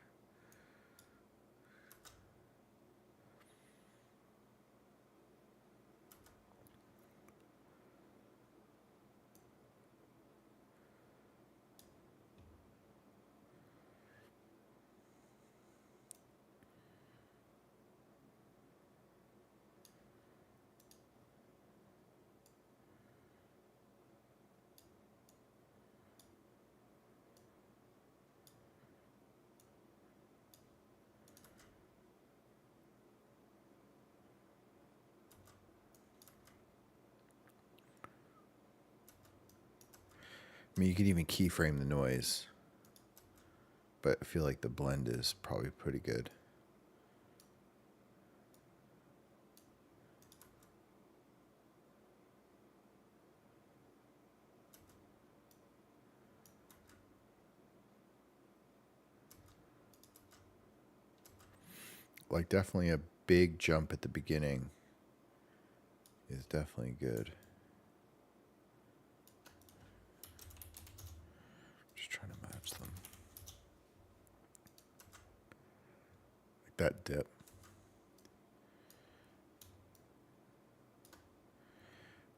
I mean, you could even keyframe the noise, but I feel like the blend is probably pretty good. Like, definitely a big jump at the beginning is definitely good. Just trying to match them. Like that dip.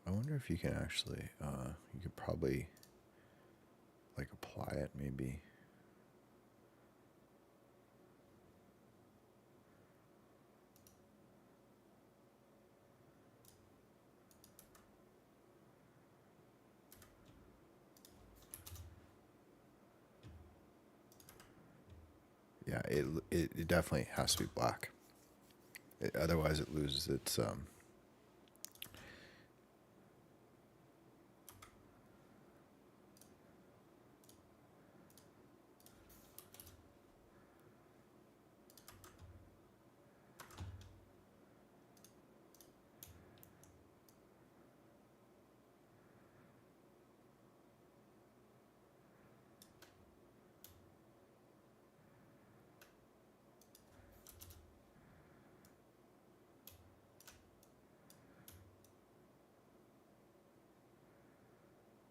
I wonder if you can actually, you could probably like apply it maybe. Yeah, it definitely has to be black. Otherwise, it loses its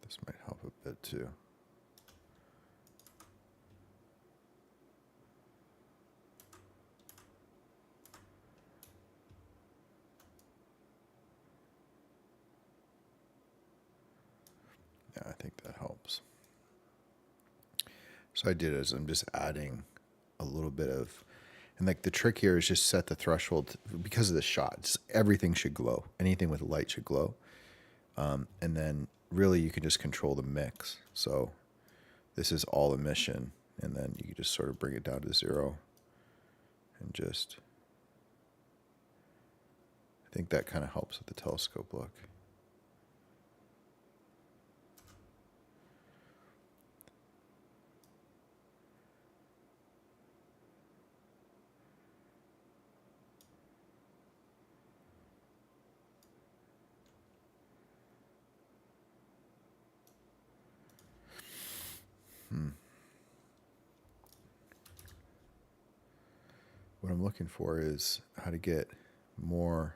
This might help a bit too. Yeah, I think that helps. So I did is I'm just adding a little bit of, and like the trick here is just set the threshold because of the shot. Everything should glow. Anything with light should glow. And then really you can just control the mix. So this is all emission, and then you can just sort of bring it down to 0 and just, I think that kind of helps with the telescope look. What I'm looking for is how to get more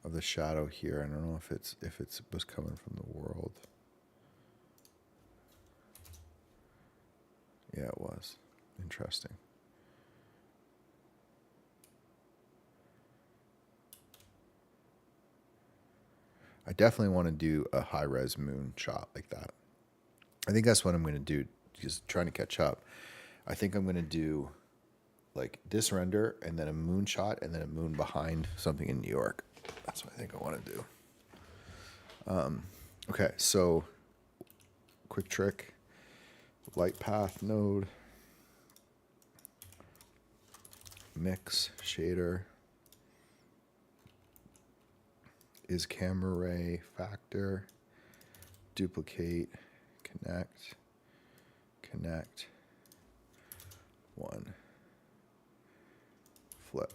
of the shadow here. I don't know if it was coming from the world. Yeah, it was. Interesting. I definitely want to do a high-res moon shot like that. I think that's what I'm going to do, just trying to catch up. I think I'm going to do like this render and then a moon shot and then a moon behind something in New York. That's what I think I want to do. Okay, so quick trick. Light path node. Mix shader. Is camera ray factor. Duplicate. Connect. One. Flip.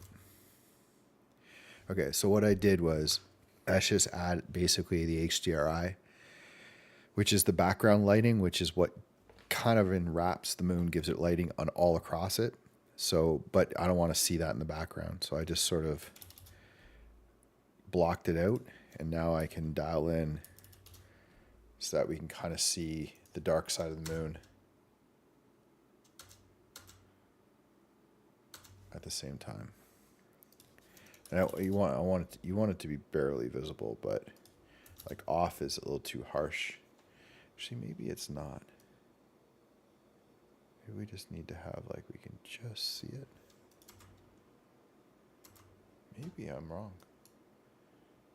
Okay, so what I did was I just add basically the HDRI, which is the background lighting, which is what kind of enwraps the moon, gives it lighting on all across it. So, but I don't want to see that in the background. So I just sort of blocked it out, and now I can dial in so that we can kind of see the dark side of the moon at the same time. And you want it to be barely visible, but like off is a little too harsh. Actually, maybe it's not. Maybe we just need to have like we can just see it. Maybe I'm wrong.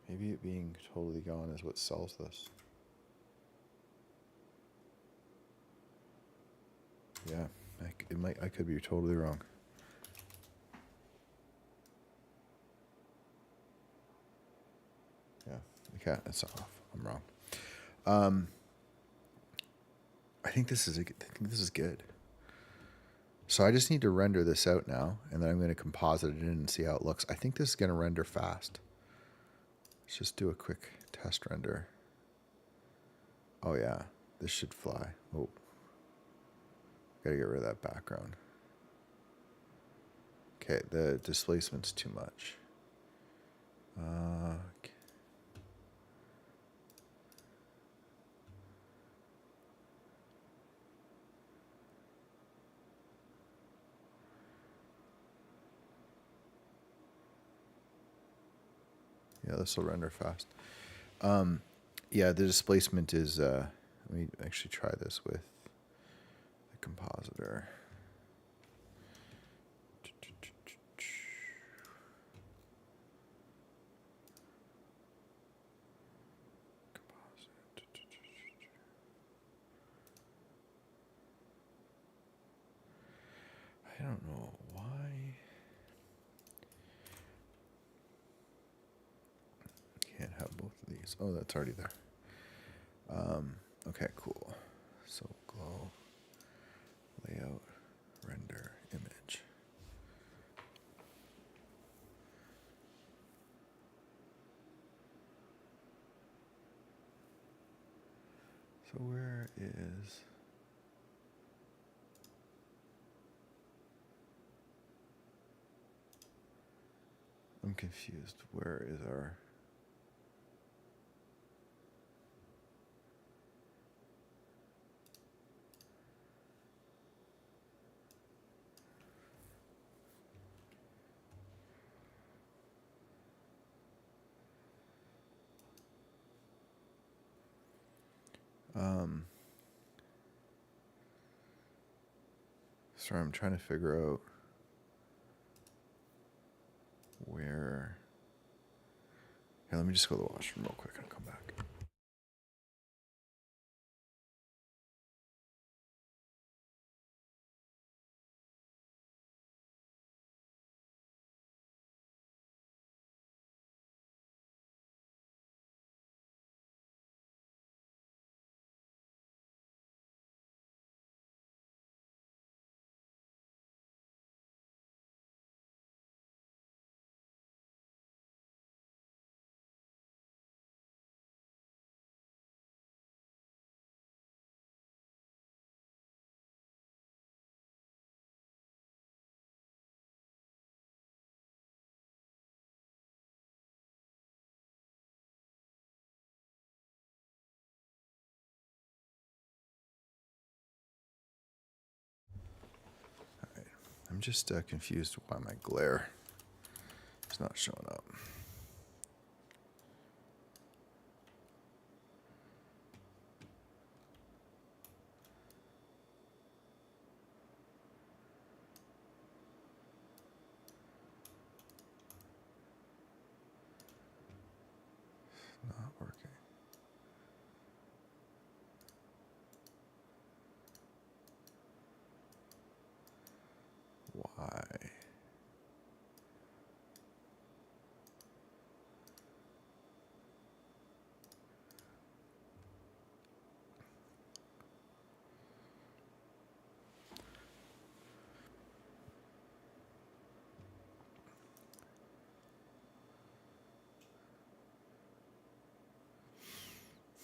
Maybe it being totally gone is what sells this. Yeah, I could be totally wrong. Yeah, okay, it's off. I'm wrong. I think this is good. So I just need to render this out now, and then I'm going to composite it in and see how it looks. I think this is going to render fast. Let's just do a quick test render. Oh yeah, this should fly. Oh, gotta get rid of that background. Okay, the displacement's too much. Okay. Yeah, this will render fast. Yeah, the displacement is, let me actually try this with the compositor. I don't know why. Can't have both of these. Oh, that's already there. Okay, cool. So glow, layout, render, image. So where is... I'm confused. Where is our... Sorry, I'm trying to figure out where... Here, let me just go to the washroom real quick and come back. I'm just confused why my glare is not showing up. It's not working. Why?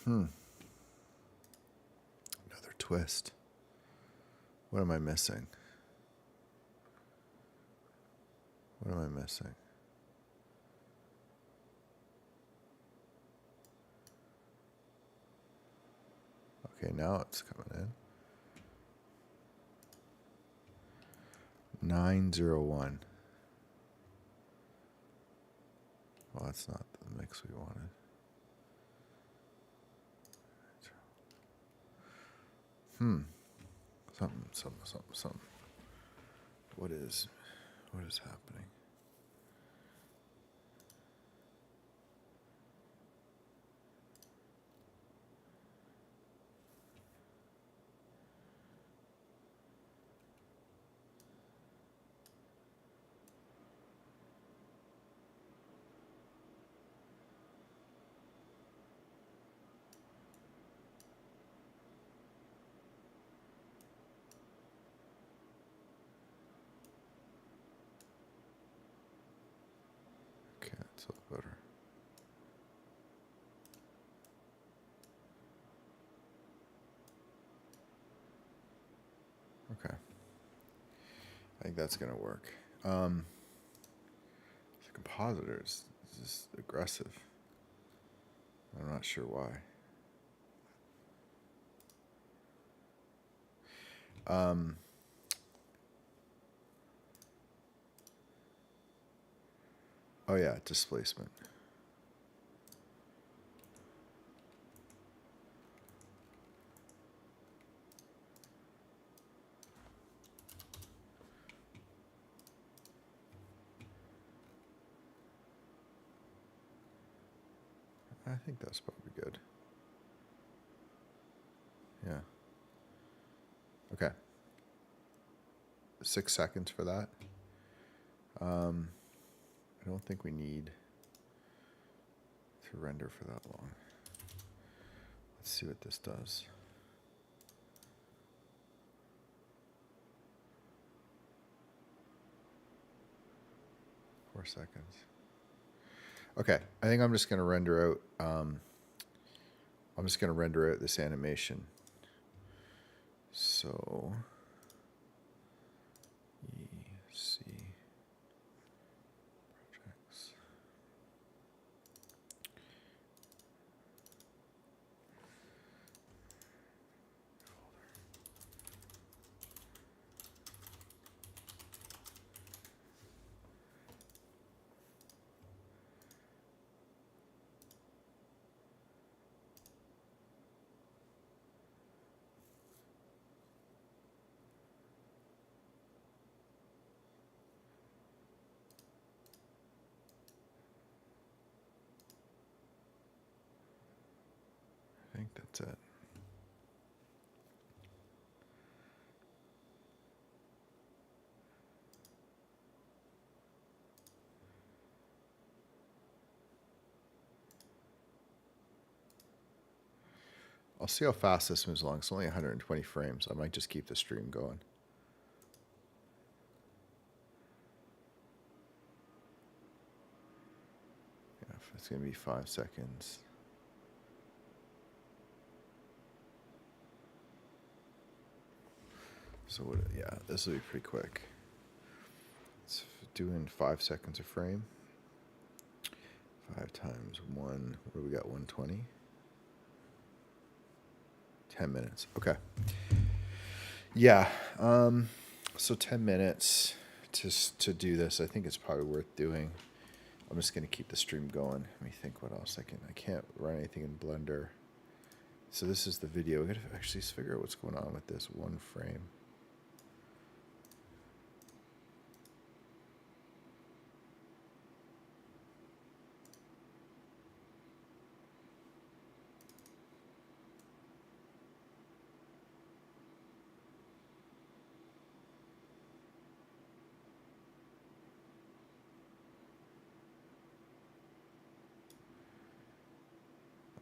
Another twist. What am I missing? What am I missing? Okay, now it's coming in. 901. Well, that's not the mix we wanted. Something. What is happening? Okay, that's a little better. Okay. I think that's gonna work. The compositor is just aggressive. I'm not sure why. Oh yeah, displacement. I think that's probably good. Yeah. Okay. 6 seconds for that. I don't think we need to render for that long. Let's see what this does. Four seconds. Okay, I think I'm just going to render out. I'm just going to render out this animation. So, EC projects. I think that's it. I'll see how fast this moves along. It's only 120 frames. I might just keep the stream going. Yeah, it's going to be 5 seconds. So what, yeah, this will be pretty quick. It's doing 5 seconds a frame. 5 times 1, what do we got, 120? 10 minutes, okay. Yeah, so 10 minutes to do this, I think it's probably worth doing. I'm just gonna keep the stream going. Let me think what else I can't run anything in Blender. So this is the video. We gotta actually figure out what's going on with this one frame.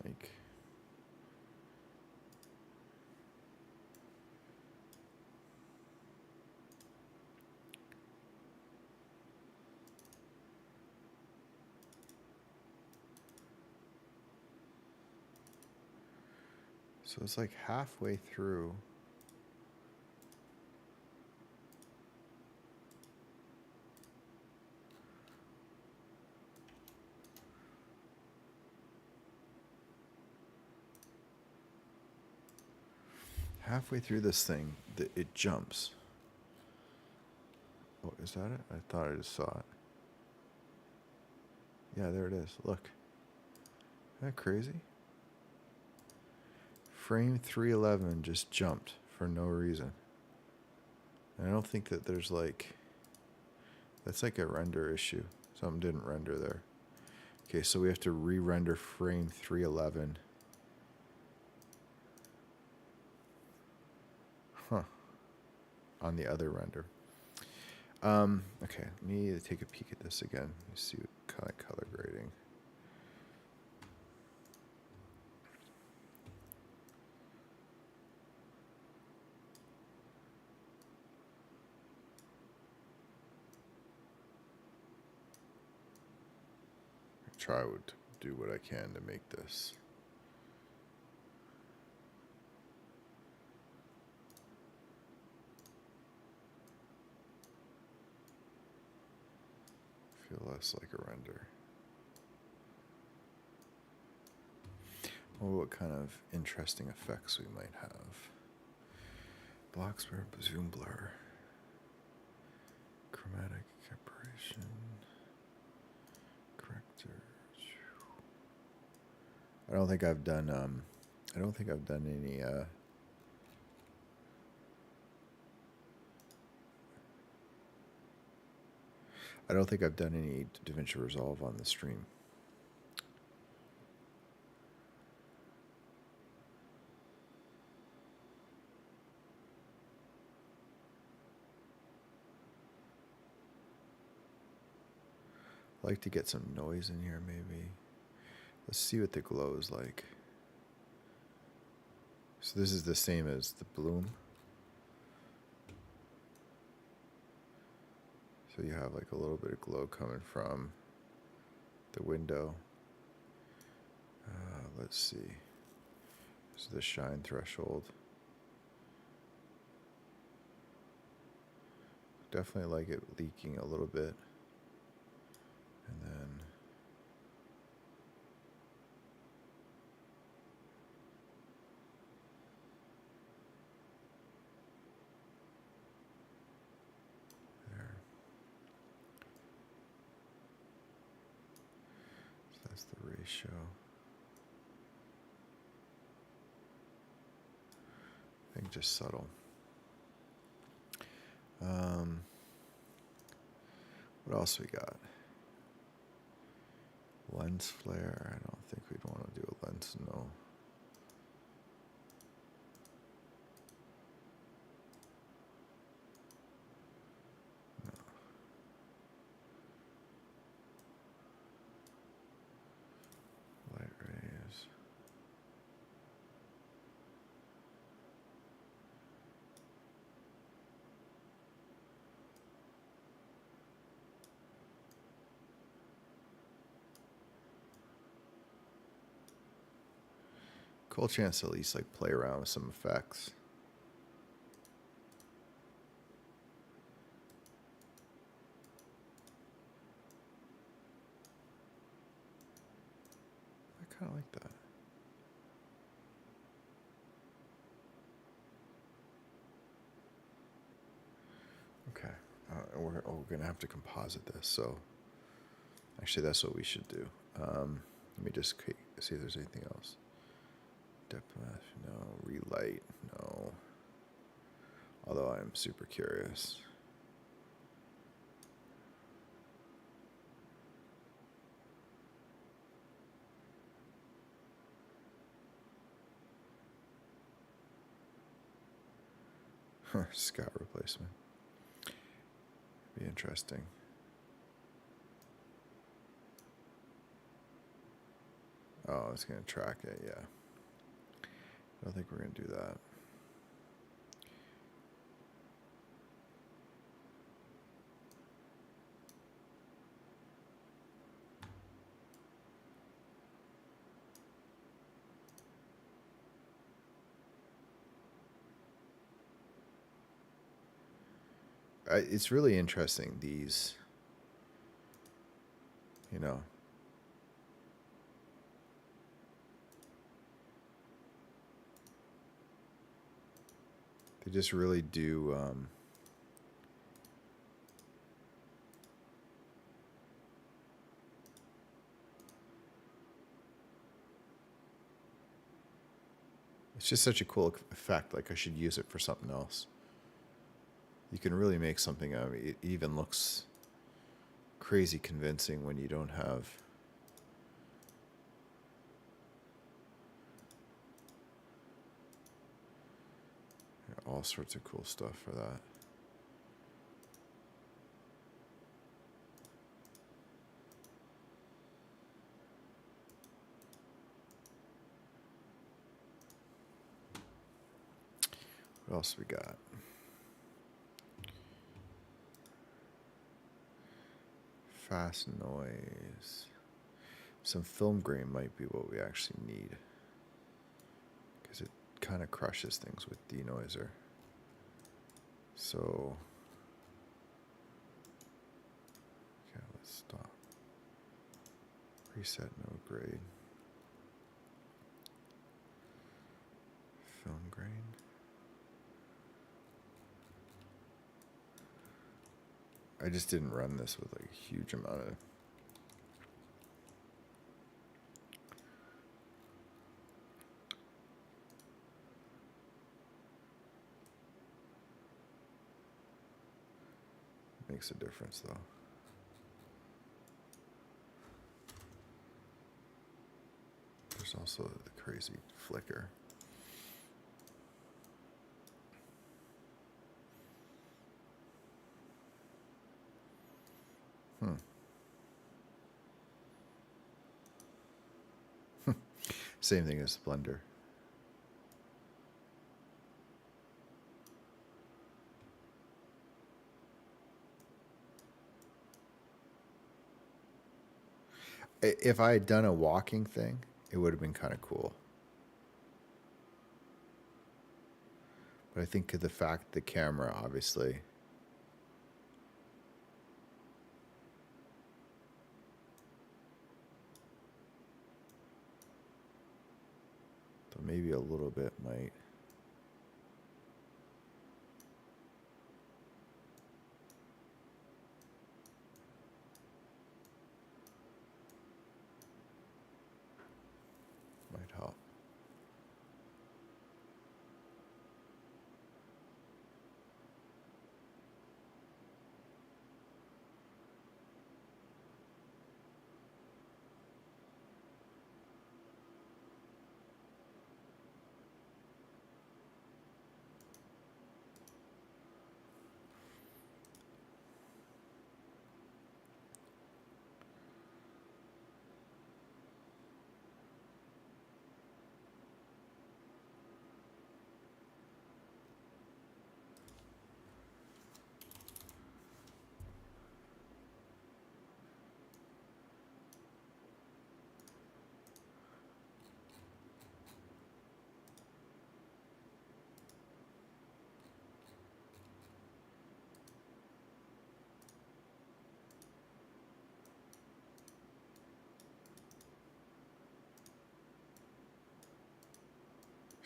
Like, so it's like halfway through. halfway through this thing, it jumps. Oh, is that it? I thought I just saw it. Yeah, there it is. Look. Isn't that crazy? Frame 311 just jumped for no reason. And I don't think that there's like... That's like a render issue. Something didn't render there. Okay, so we have to re-render frame 311. Huh. On the other render. Okay, let me take a peek at this again. Let me see what kind of color grading. Try to do what I can to make this. Feel less like a render. Oh, what kind of interesting effects we might have. Block spare, zoom blur, chromatic separation, corrector. I don't think I've done any I don't think I've done any DaVinci Resolve on the stream. I'd like to get some noise in here maybe. Let's see what the glow is like. So this is the same as the bloom. So you have like a little bit of glow coming from the window. Let's see. This is the shine threshold. Definitely like it leaking a little bit. And then there. So that's the ratio. I think just subtle. What else we got? Lens flare. I don't think we'd want to do a lens, no. Light rays. Cool chance to at least like play around with some effects. I kind of like that. Okay, we're gonna have to composite this. So actually, that's what we should do. Let me just see if there's anything else. Depth map, no. Relight, no. Although I'm super curious. Scout replacement. Be interesting. Oh, it's gonna track it, yeah. I don't think we're gonna do that. It's really interesting, these, you know. They just really do. It's just such a cool effect. Like I should use it for something else. You can really make something out of it. It even looks crazy convincing when you don't have all sorts of cool stuff for that. What else we got? Fast noise. Some film grain might be what we actually need, because it kind of crushes things with denoiser. So, okay, let's stop. Reset node grade. Film grain. I just didn't run this with like a huge amount of makes a difference though. There's also the crazy flicker. Same thing as Blender. If I had done a walking thing, it would have been kind of cool. But I think the fact the camera, obviously, so maybe a little bit might. Might help.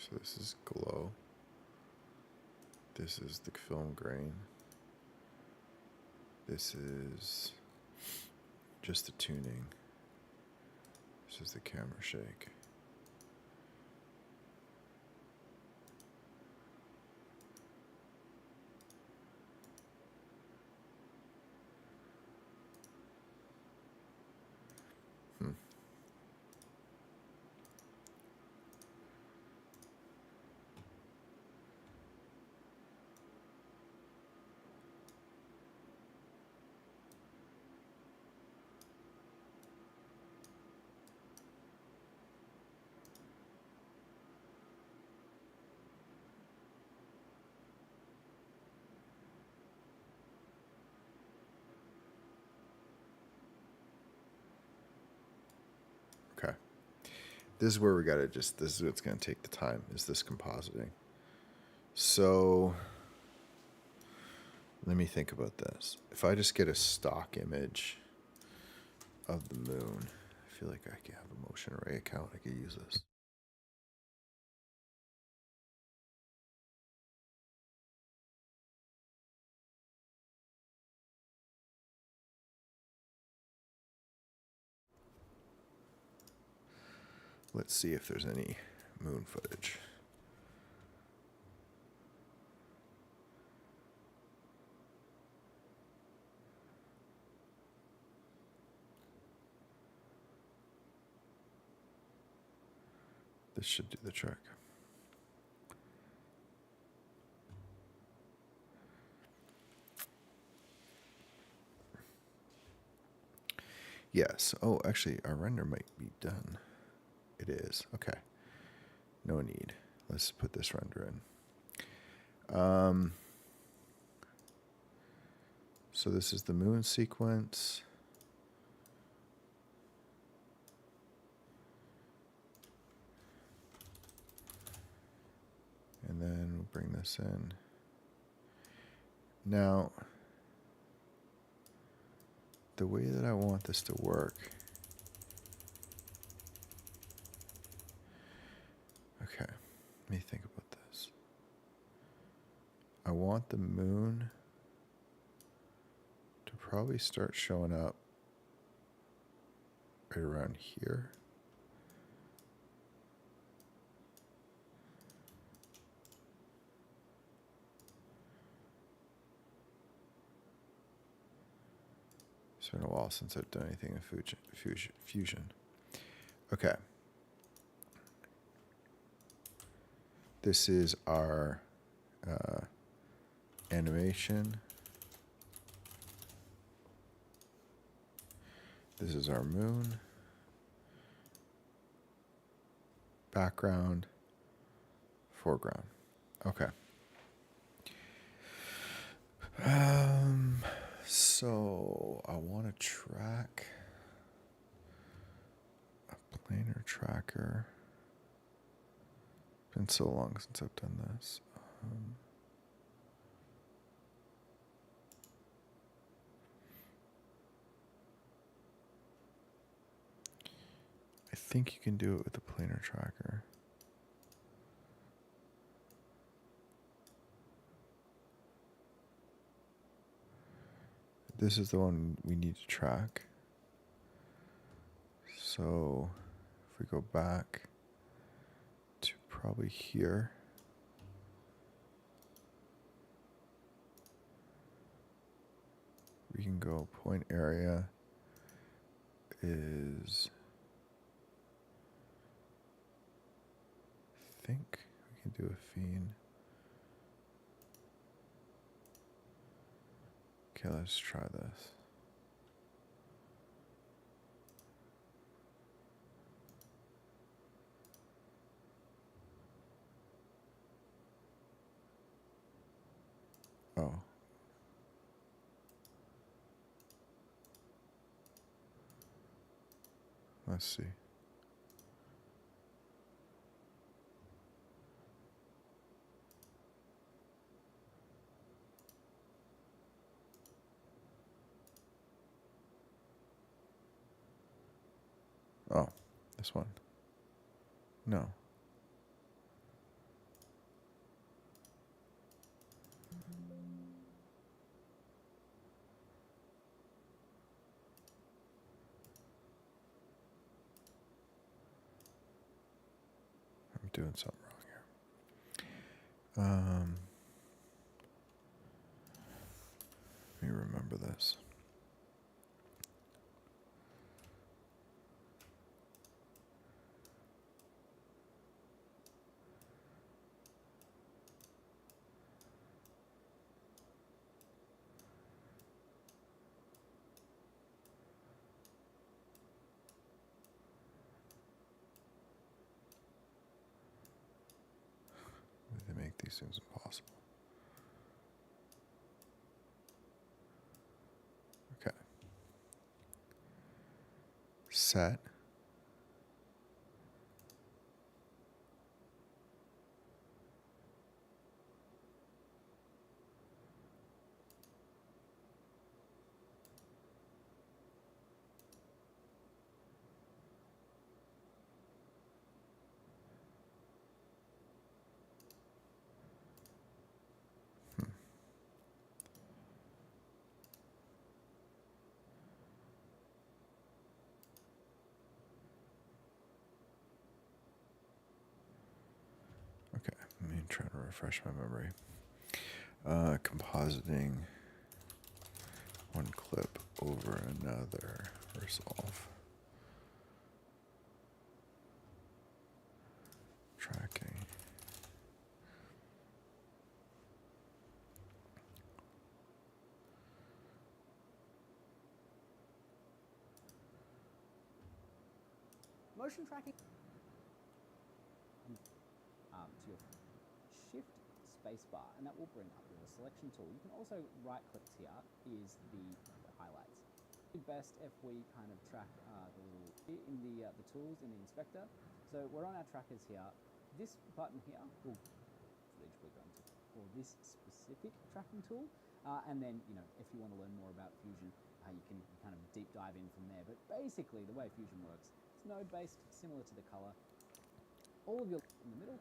So this is glow. This is the film grain. This is just the tuning. This is the camera shake. Okay. This is where we gotta this is what's gonna take the time, is this compositing. So let me think about this. If I just get a stock image of the moon, I feel like I can have a motion array account. I could use this. Let's see if there's any moon footage. This should do the trick. Yes. Oh, actually, our render might be done. It is. Okay. No need. Let's put this render in. So this is the moon sequence. And then we'll bring this in. Now, the way that I want this to work. Okay, let me think about this. I want the moon to probably start showing up right around here. It's been a while since I've done anything in Fusion. Okay. This is our animation. This is our moon. Background. Foreground. Okay. So I want to track a planar tracker. Been so long since I've done this. I think you can do it with the planar tracker. This is the one we need to track. So if we go back to probably here. We can go point area is, I think we can do a fiend. Okay, let's try this. Oh. Let's see. Oh, this one. No. I'm doing something wrong here. Let me remember this. They make these things impossible. Okay. Set. trying to refresh my memory. Compositing one clip over another. Resolve. Tracking. Motion tracking. To your shift spacebar, and that will bring up your selection tool. You can also right click here is the highlights. Best if we kind of track the little in the tools in the inspector. So we're on our trackers here. This button here will footage we're going to for this specific tracking tool, and then if you want to learn more about Fusion, you can kind of deep dive in from there. But basically, the way Fusion works, it's node based, similar to the color. All of your in the middle.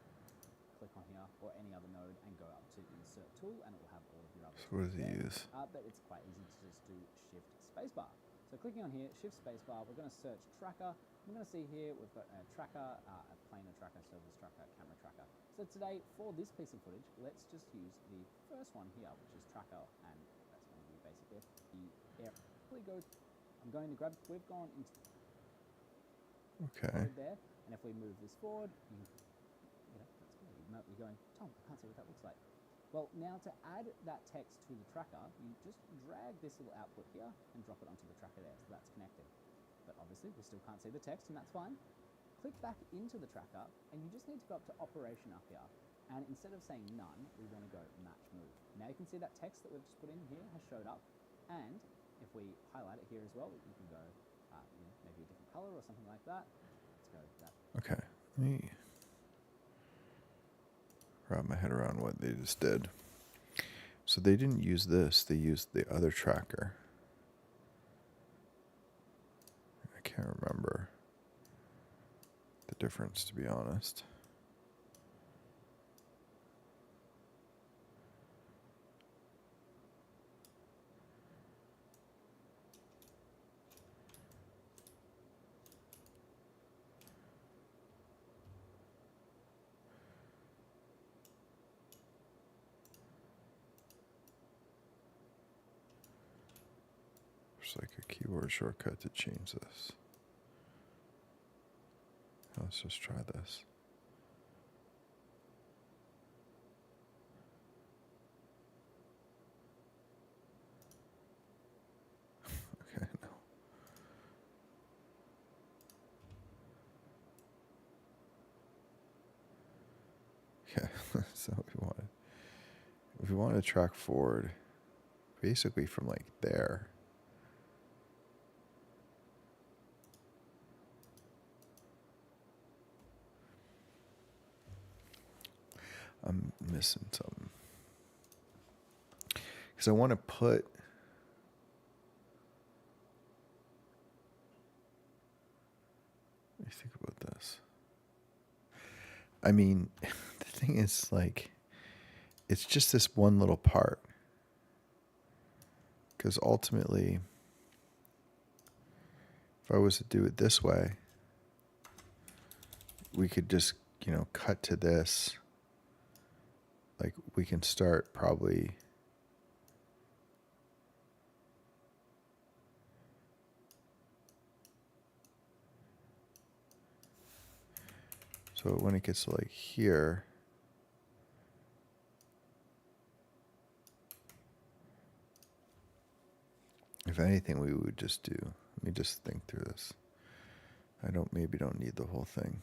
Click on here or any other node and go up to insert tool, and it will have all of your other. So what does he use? But it's quite easy to just do shift spacebar. So clicking on here, shift spacebar, we're going to search tracker. We're going to see here we've got a tracker, a planar tracker, surface tracker, camera tracker. So today for this piece of footage, let's just use the first one here, which is tracker, and that's going to be basically the air. I'm going to grab. We've gone into there, and if we move this forward, you're going, Tom, I can't see what that looks like. Well, now to add that text to the tracker, you just drag this little output here and drop it onto the tracker there, so that's connected. But obviously, we still can't see the text, and that's fine. Click back into the tracker, and you just need to go up to operation up here. And instead of saying none, we want to go match move. Now you can see that text that we've just put in here has showed up. And if we highlight it here as well, you can go maybe a different color or something like that. Let's go with that. Okay, let me wrap my head around what they just did. So they didn't use this, they used the other tracker. I can't remember the difference, to be honest. There's like a keyboard shortcut to change this. Let's just try this. Okay, no. Okay, so if we wanted to track forward, basically from like there. I'm missing something. Because I want to put... Let me think about this. I mean, the thing is, like, it's just this one little part. Because ultimately, if I was to do it this way, we could just, cut to this. Like, we can start probably... So when it gets to like here, if anything, we would just do, let me just think through this. Maybe don't need the whole thing.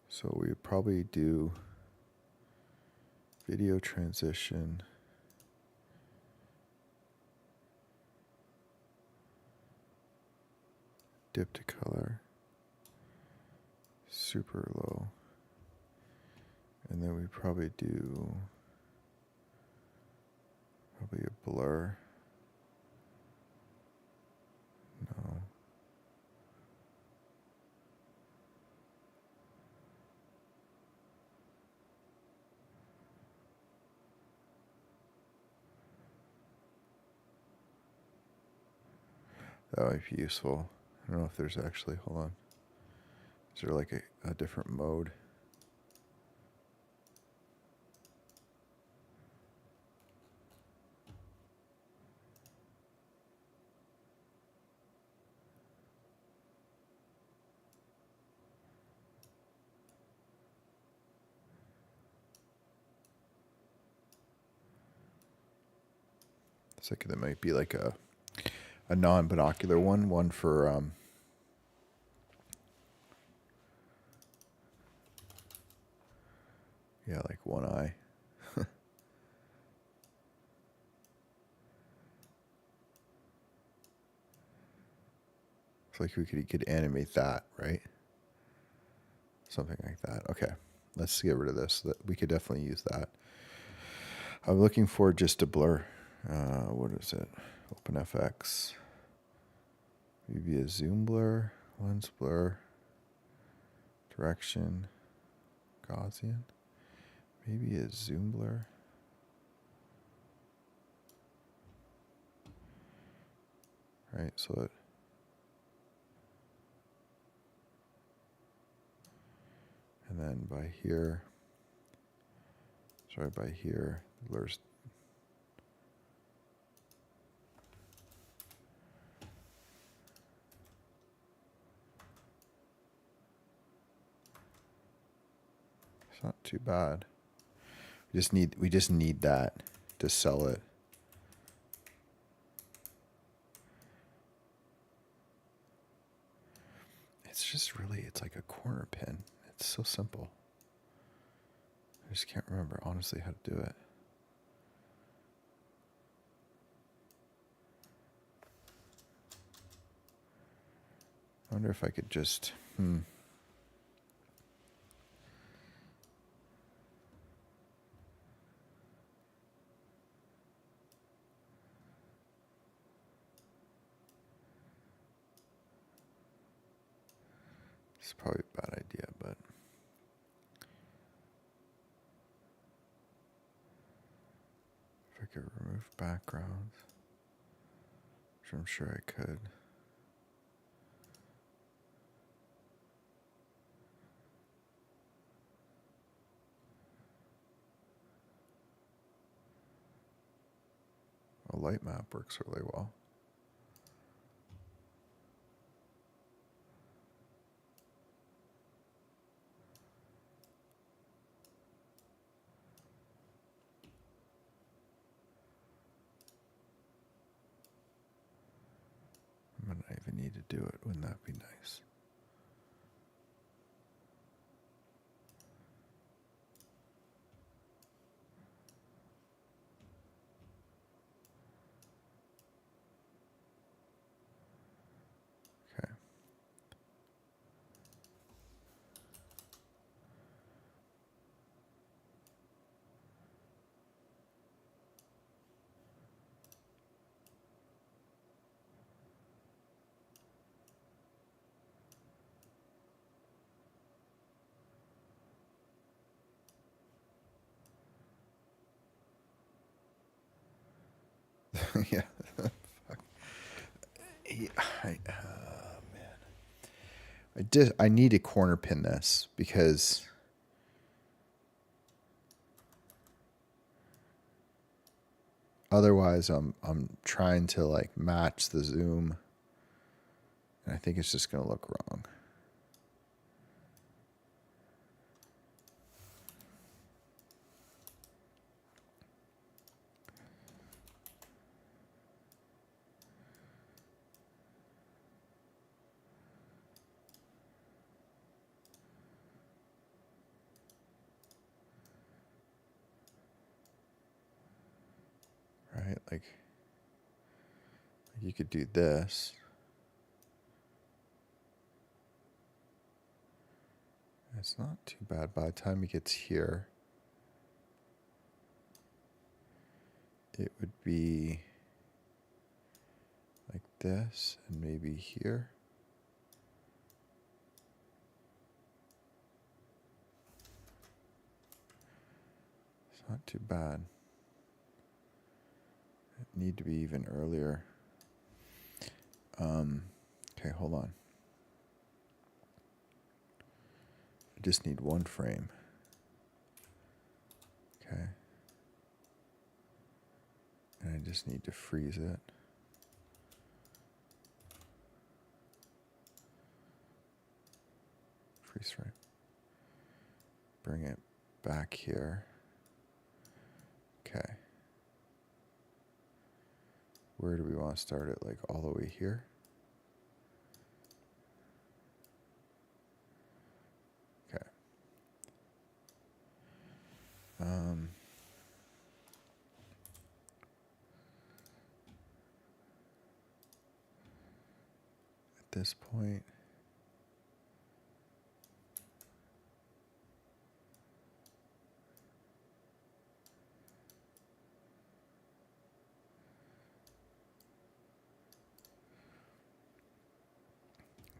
So we would probably do video transition. Dip to color. Super low. And then we probably do probably a blur. No. That might be useful. I don't know if there's actually, hold on. Is there like a different mode? It's like there might be like a non-binocular one for yeah, like one eye. It's like you could animate that, right? Something like that. Okay, let's get rid of this. We could definitely use that. I'm looking for just a blur. What is it? OpenFX. Maybe a zoom blur, lens blur, direction, Gaussian. Maybe a zoom blur. Right, so it. And then by here, by here, blurs. It's not too bad. We just need that to sell it. It's just really, it's like a corner pin. It's so simple. I just can't remember honestly how to do it. I wonder if I could just, It's probably a bad idea, but if I could remove backgrounds, which I'm sure I could. A light map works really well. I might not even need to do it. Wouldn't that be nice? Okay. Yeah. Fuck. Man. I need to corner pin this because otherwise I'm trying to like match the zoom and I think it's just going to look wrong. Right? Like you could do this. It's not too bad by the time it gets here. It would be like this and maybe here. It's not too bad. It need to be even earlier. Okay, hold on. I just need one frame. Okay. And I just need to freeze it. Freeze frame. Bring it back here. Okay. where do we want to start it? Like all the way here? Okay. At this point,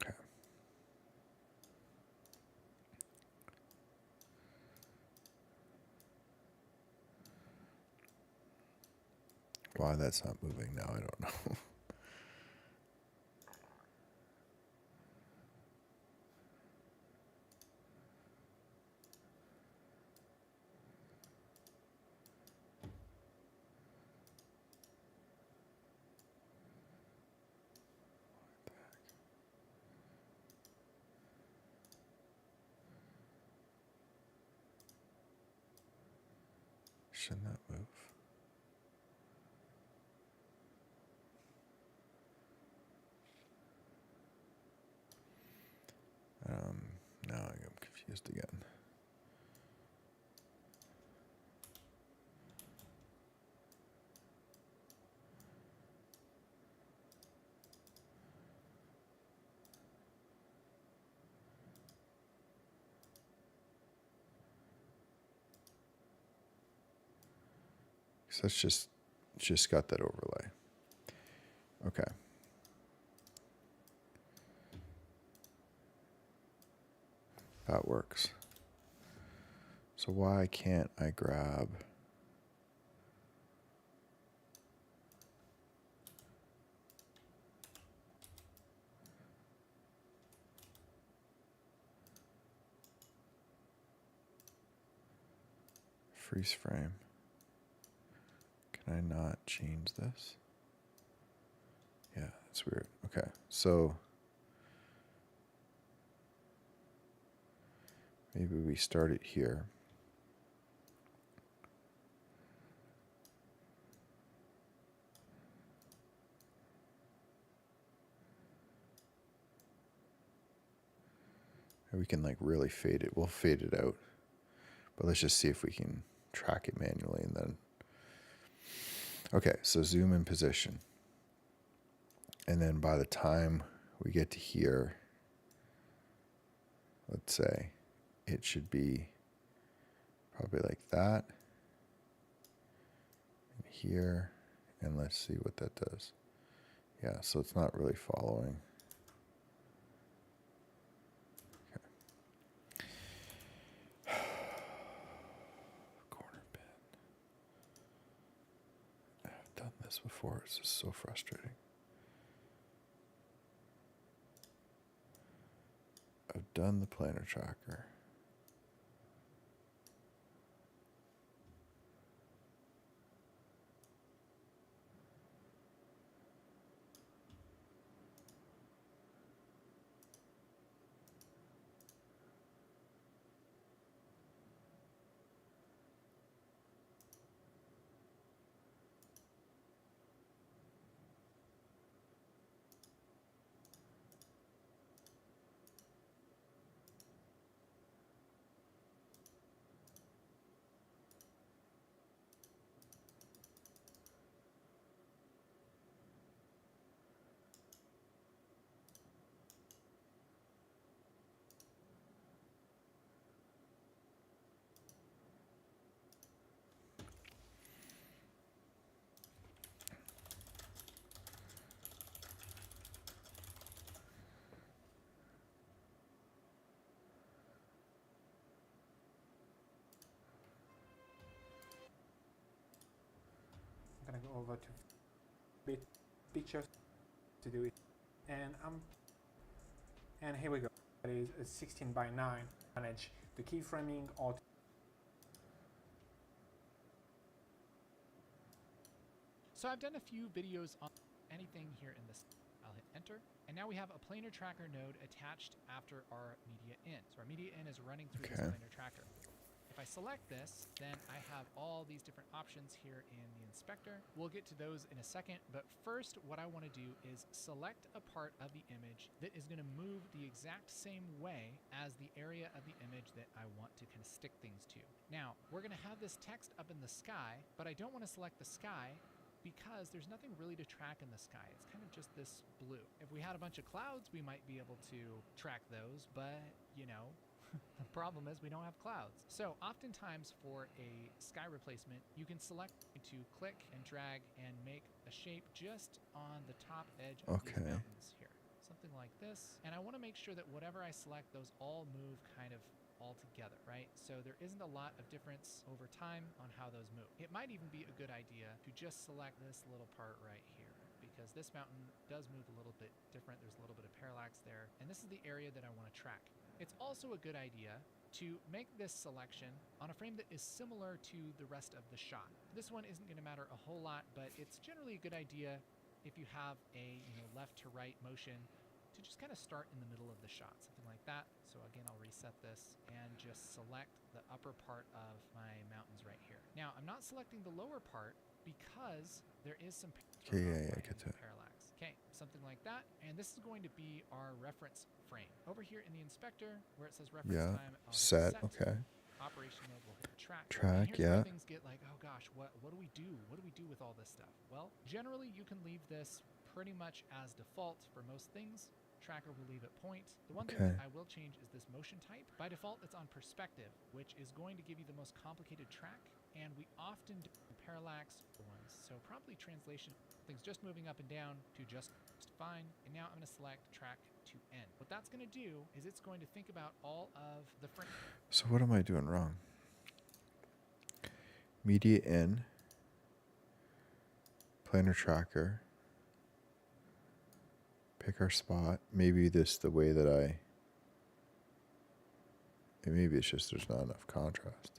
okay. Why that's not moving now, I don't know. Shouldn't that move? Now I'm confused again. So that's just got that overlay. Okay. That works. So why can't I grab freeze frame? Can I not change this? Yeah, that's weird. Okay, so maybe we start it here. And we can like really fade it. We'll fade it out. But let's just see if we can track it manually and then. Okay, so zoom in position. And then by the time we get to here, let's say it should be probably like that. And here, and let's see what that does. Yeah, so it's not really following. Okay. Corner pin. I've done this before. It's just so frustrating. I've done the planar tracker. I'm gonna go over to bit pictures to do it, and here we go. That is a 16:9. Manage the keyframing or. So I've done a few videos on anything here in this. I'll hit enter, and now we have a planar tracker node attached after our media in. So our media in is running through this planar tracker. If I select this, then I have all these different options here in the inspector. We'll get to those in a second, but first what I want to do is select a part of the image that is going to move the exact same way as the area of the image that I want to kind of stick things to. Now, we're going to have this text up in the sky, but I don't want to select the sky because there's nothing really to track in the sky. It's kind of just this blue. If we had a bunch of clouds, we might be able to track those, but you know, the problem is we don't have clouds. So oftentimes for a sky replacement, you can select to click and drag and make a shape just on the top edge of these mountains here. Something like this. And I want to make sure that whatever I select, those all move kind of all together, right? So there isn't a lot of difference over time on how those move. It might even be a good idea to just select this little part right here, because this mountain does move a little bit different. There's a little bit of parallax there, and this is the area that I want to track. It's also a good idea to make this selection on a frame that is similar to the rest of the shot. This one isn't going to matter a whole lot, but it's generally a good idea if you have a left to right motion to just kind of start in the middle of the shot, something like that. So again, I'll reset this and just select the upper part of my mountains right here. Now, I'm not selecting the lower part because there is some parallax. Okay, something like that. And this is going to be our reference frame. Over here in the inspector, where it says reference time, I'll set. Okay. Operation mode, we'll hit track. Track, and here's where things get like, oh gosh, what do we do? What do we do with all this stuff? Well, generally you can leave this pretty much as default for most things. Tracker will leave at point. The one thing that I will change is this motion type. By default, it's on perspective, which is going to give you the most complicated track, and we often do parallax ones. So probably translation, things just moving up and down to just fine. And now I'm going to select track to end. What that's going to do is it's going to think about all of the frames. So what am I doing wrong? Media in, planar tracker, pick our spot. Maybe this the way that maybe it's just there's not enough contrast.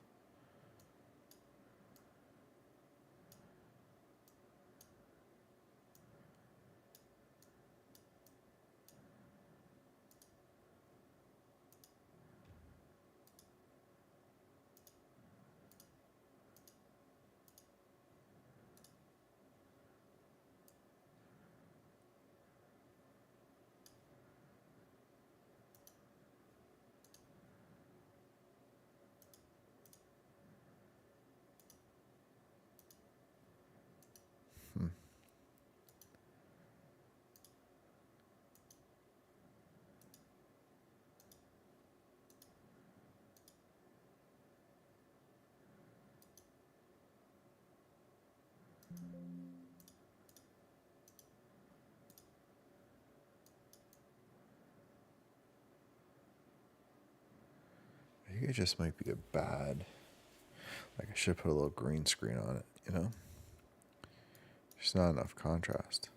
I think it just might be a bad, like I should put a little green screen on it, you know? There's not enough contrast.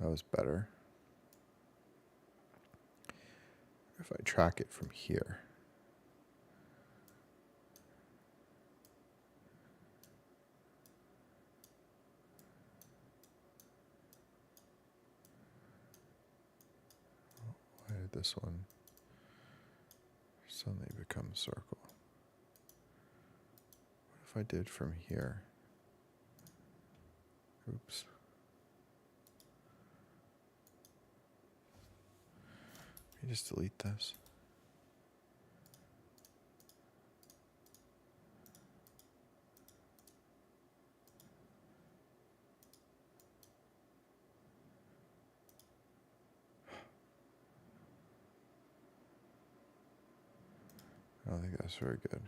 That was better. If I track it from here. Why did this one suddenly become a circle? What if I did from here? Oops. Let me just delete this. I don't think that's very good.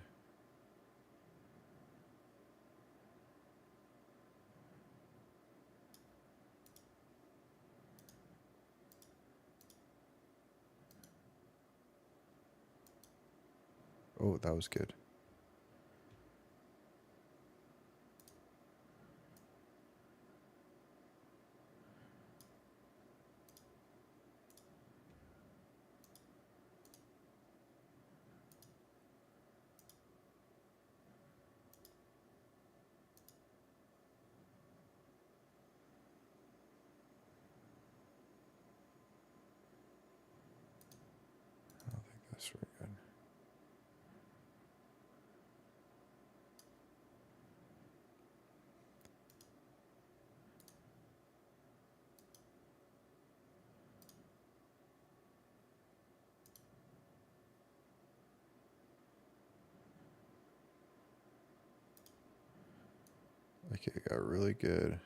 Oh, that was good. Like it got really good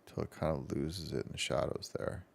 until it kind of loses it in the shadows there.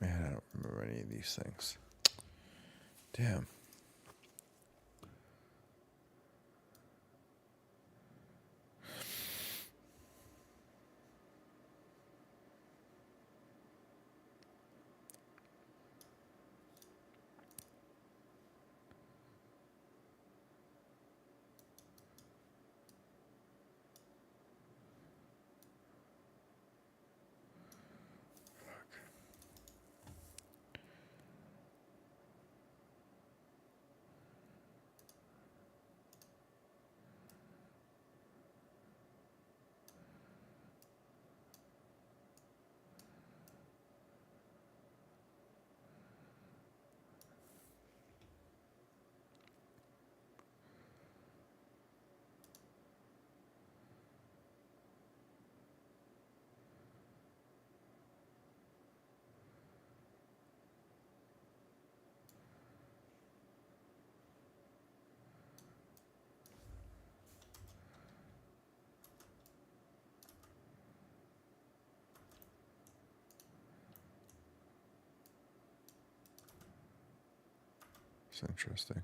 Man, I don't remember any of these things. Damn. It's interesting.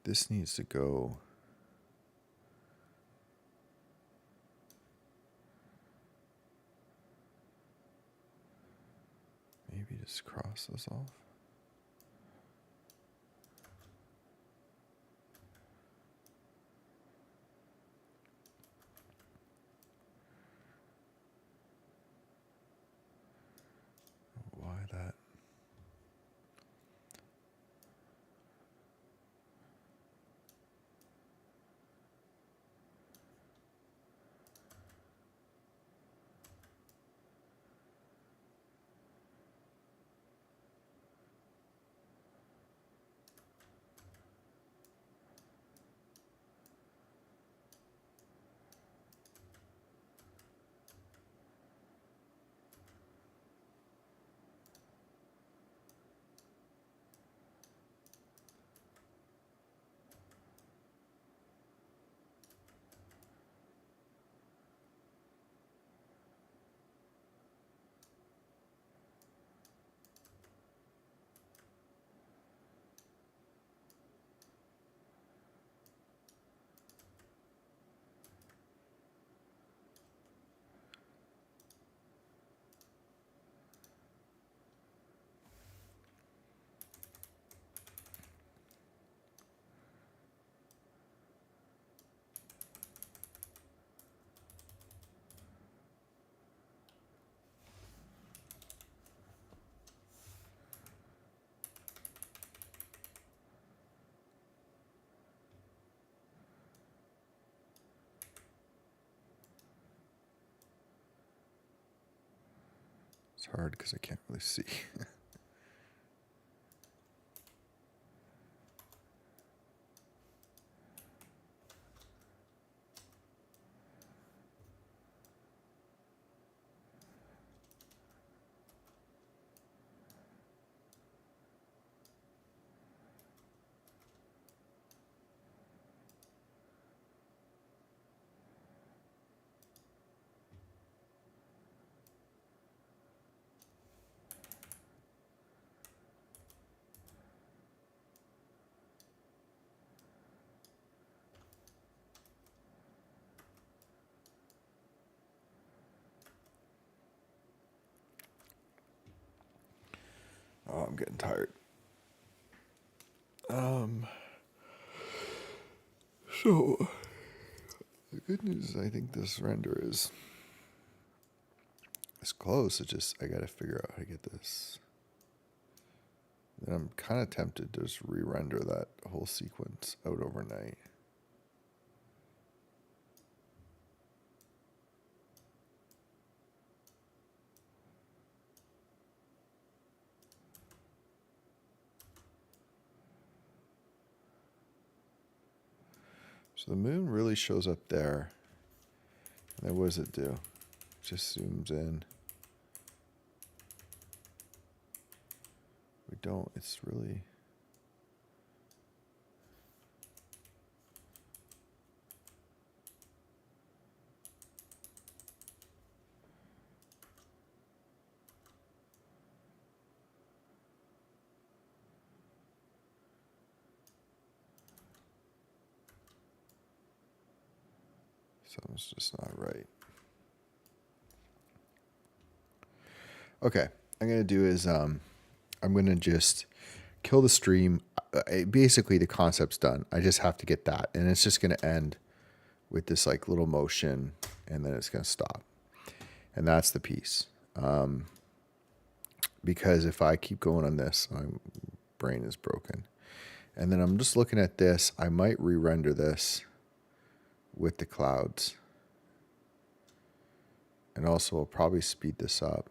This needs to go. Maybe just cross this off. Why that? It's hard because I can't really see. getting tired. So the good news is I think this render is close. It's just I gotta figure out how to get this. And I'm kind of tempted to just re-render that whole sequence out overnight. So the moon really shows up there. And then what does it do? It just zooms in. We don't, it's really... Something's just not right. Okay, I'm going to do is I'm going to just kill the stream. Basically, the concept's done. I just have to get that. And it's just going to end with this like little motion, and then it's going to stop. And that's the piece. Because if I keep going on this, my brain is broken. And then I'm just looking at this. I might re-render this with the clouds. And also I'll probably speed this up.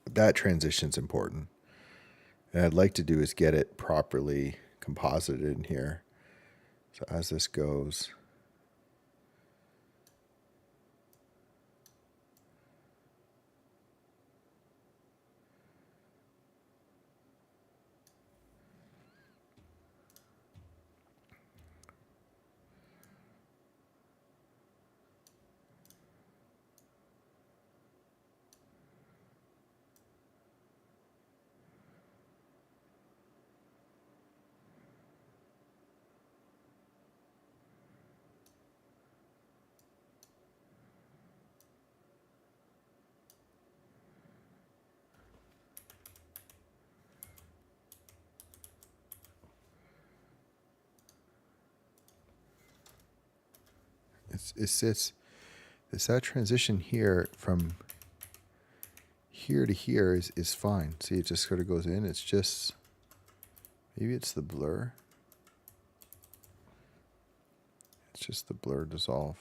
That transition's important. And I'd like to do is get it properly composited in here. So as this goes, it's that transition here from here to here is fine. See, it just sort of goes in. It's just, maybe it's the blur. It's just the blur dissolve.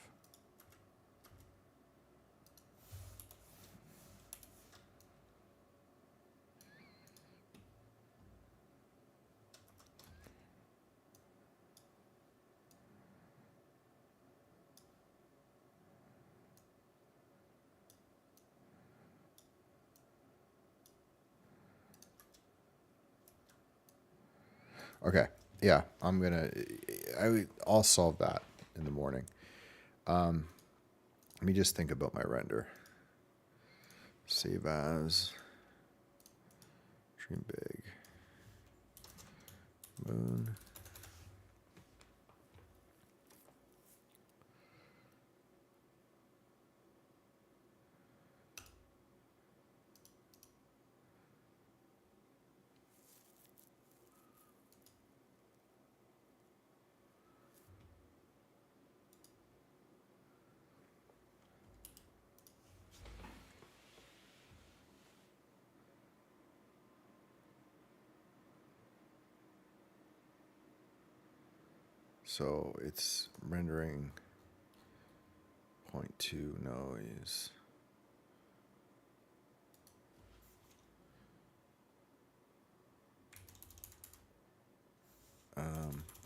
Okay, yeah, I'll solve that in the morning. Let me just think about my render. Save as, dream big, moon. So it's rendering 0.2 noise.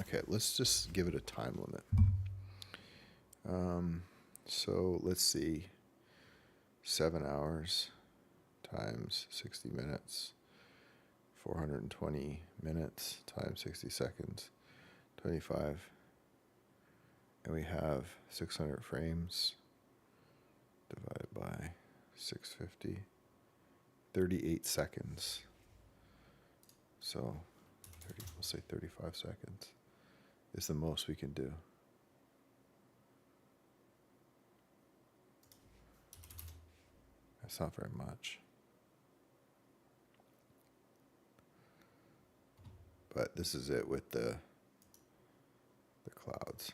Okay, let's just give it a time limit. So let's see, 7 hours times 60 minutes, 420 minutes times 60 seconds, 25. And we have 600 frames divided by 650. 38 seconds. So 30, we'll say 35 seconds is the most we can do. That's not very much. But this is it with the clouds.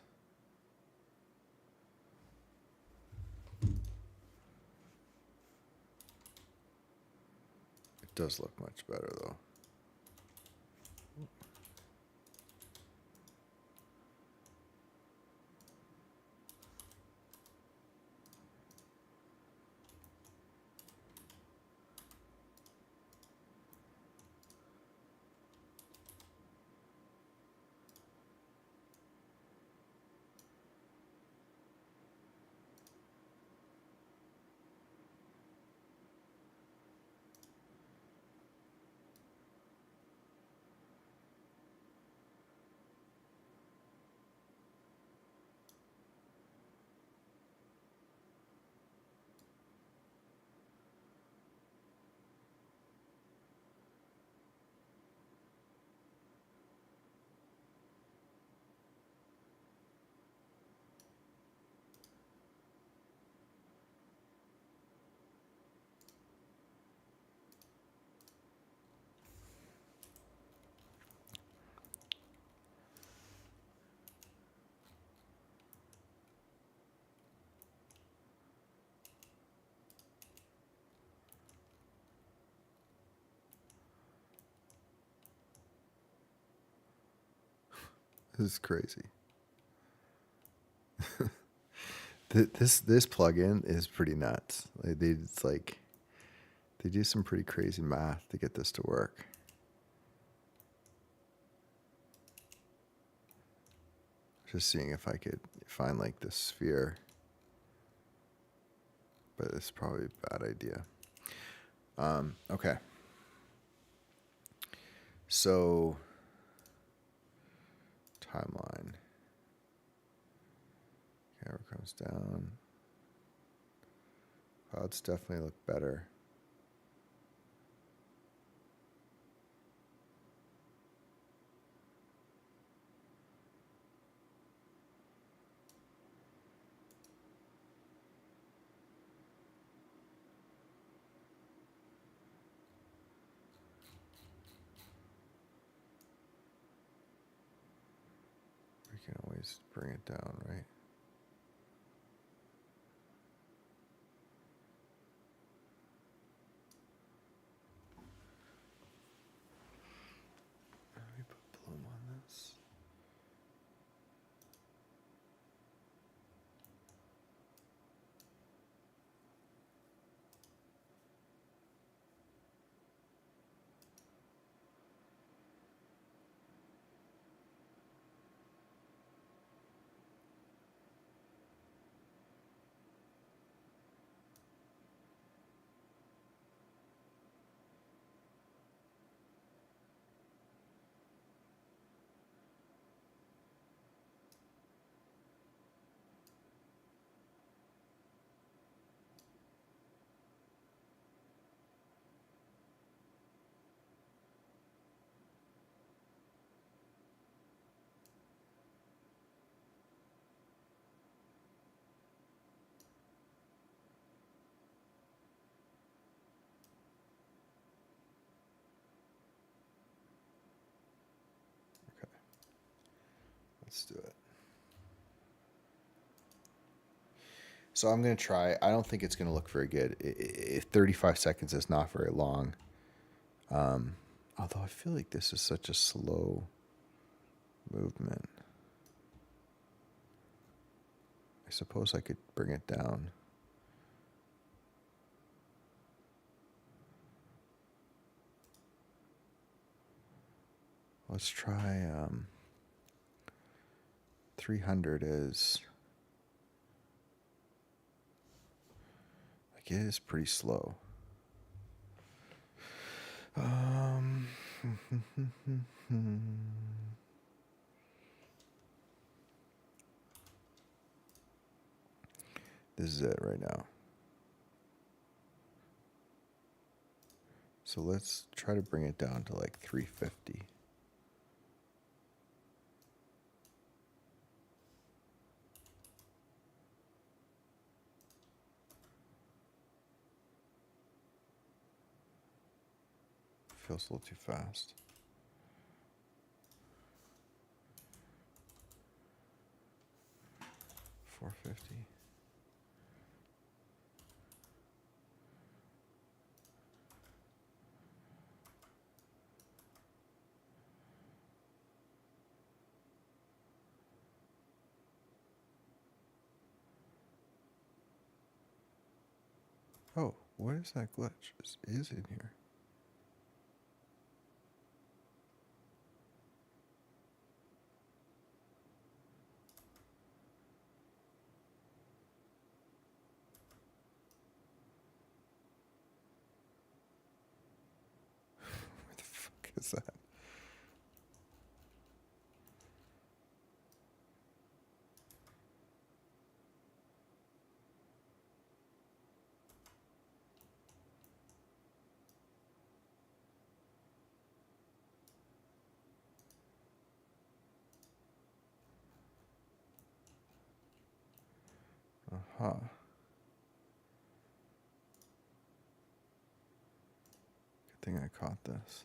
It does look much better though. This is crazy. This plugin is pretty nuts. It's like they do some pretty crazy math to get this to work. Just seeing if I could find like this sphere, but it's probably a bad idea. Okay. So timeline. Camera comes down. Clouds definitely look better. We can always bring it down, right? Let me put bloom on this. Let's do it. So I'm going to try. I don't think it's going to look very good. 35 seconds is not very long. Although I feel like this is such a slow movement. I suppose I could bring it down. Let's try 300 is... Like, it is pretty slow. This is it right now. So let's try to bring it down to like 350. Feels a little too fast. $450. Oh, what is that glitch? Is in here? What the fuck is that? Uh-huh. Good thing I caught this.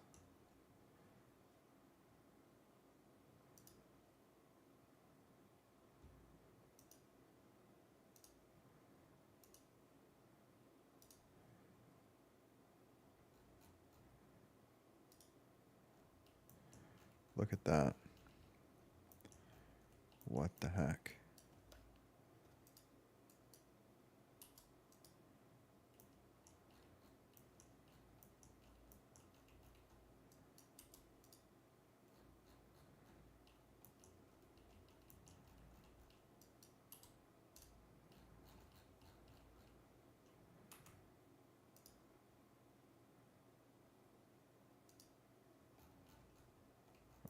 Look at that. What the heck?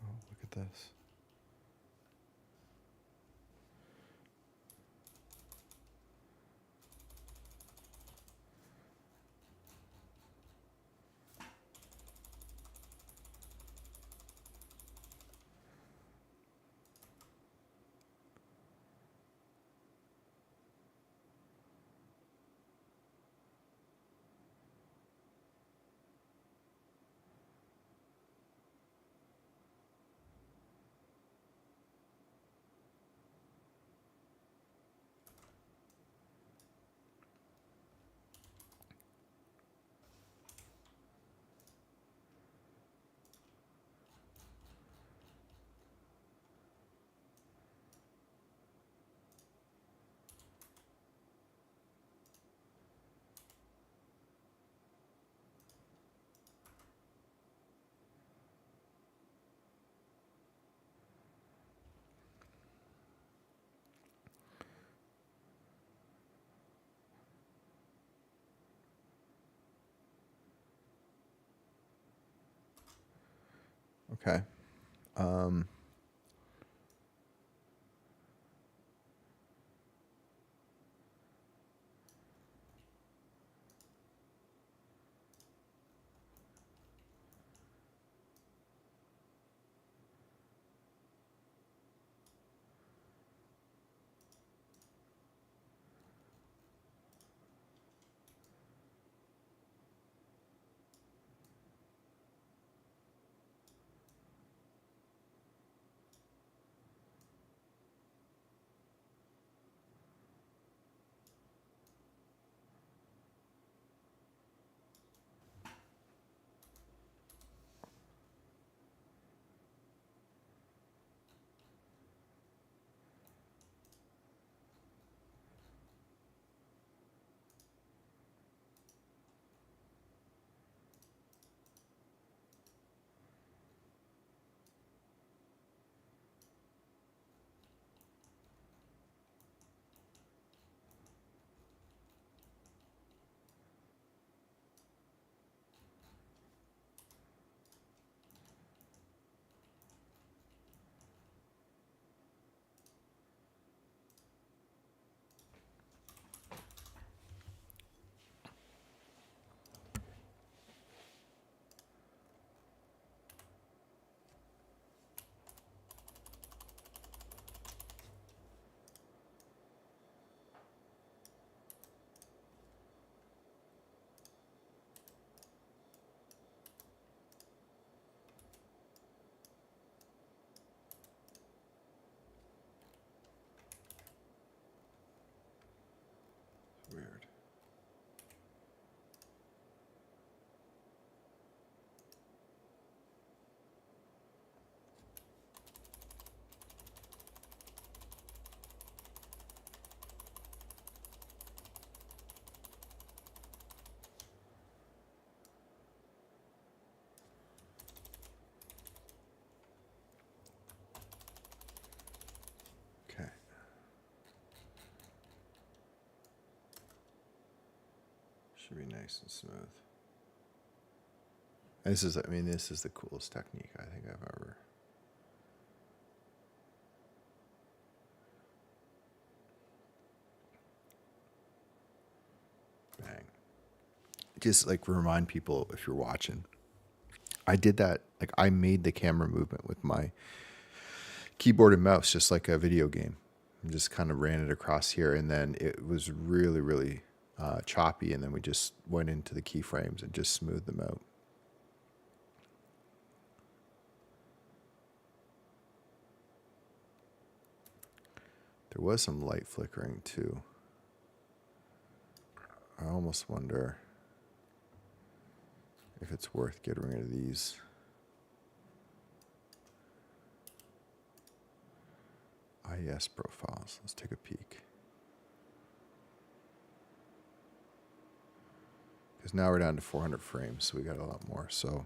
Oh, look at this. Okay. Um, Should be nice and smooth. This is, I mean, this is the coolest technique I think I've ever. Bang. Just like remind people if you're watching. I did that, like I made the camera movement with my keyboard and mouse, just like a video game. I just kind of ran it across here, and then it was really, really choppy, and then we just went into the keyframes and just smoothed them out. There was some light flickering too. I almost wonder if it's worth getting rid of these. IES profiles. Let's take a peek. Because now we're down to 400 frames, so we got a lot more. So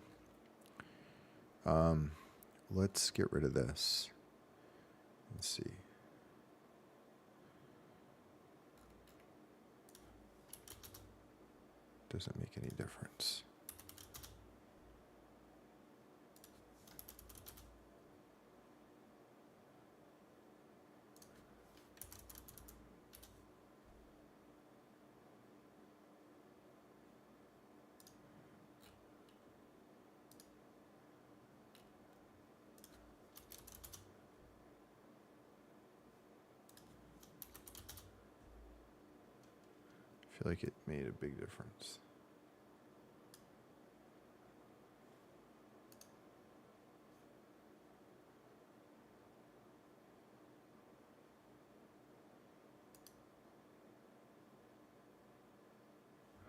let's get rid of this. Let's see. Doesn't make any difference. I feel like it made a big difference.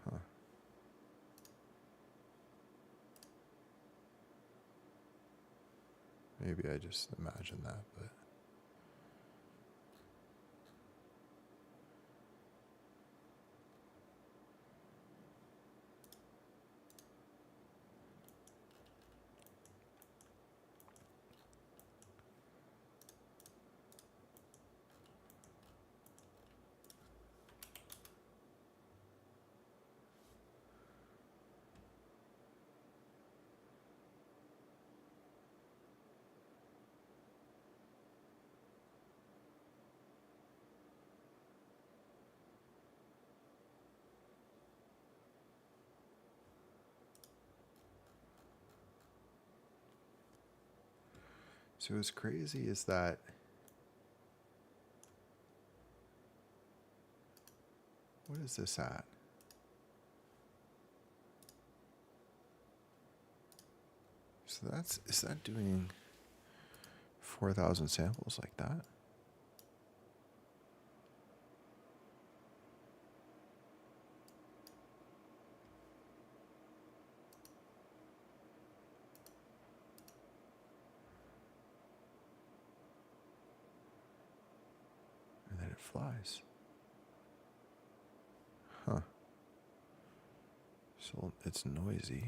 Huh. Maybe I just imagined that, but so what's crazy is that what is this at? So that's, is that doing 4,000 samples like that? And then it flies. Huh. So it's noisy.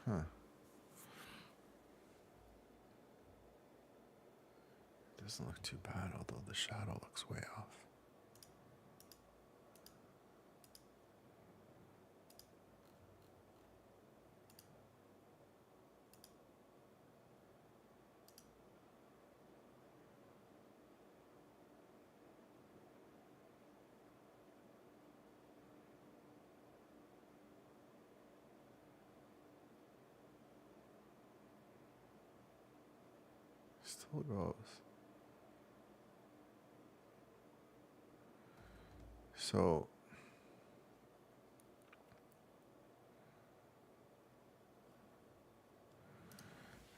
Huh. Doesn't look too bad, although the shadow looks way off. Still goes. So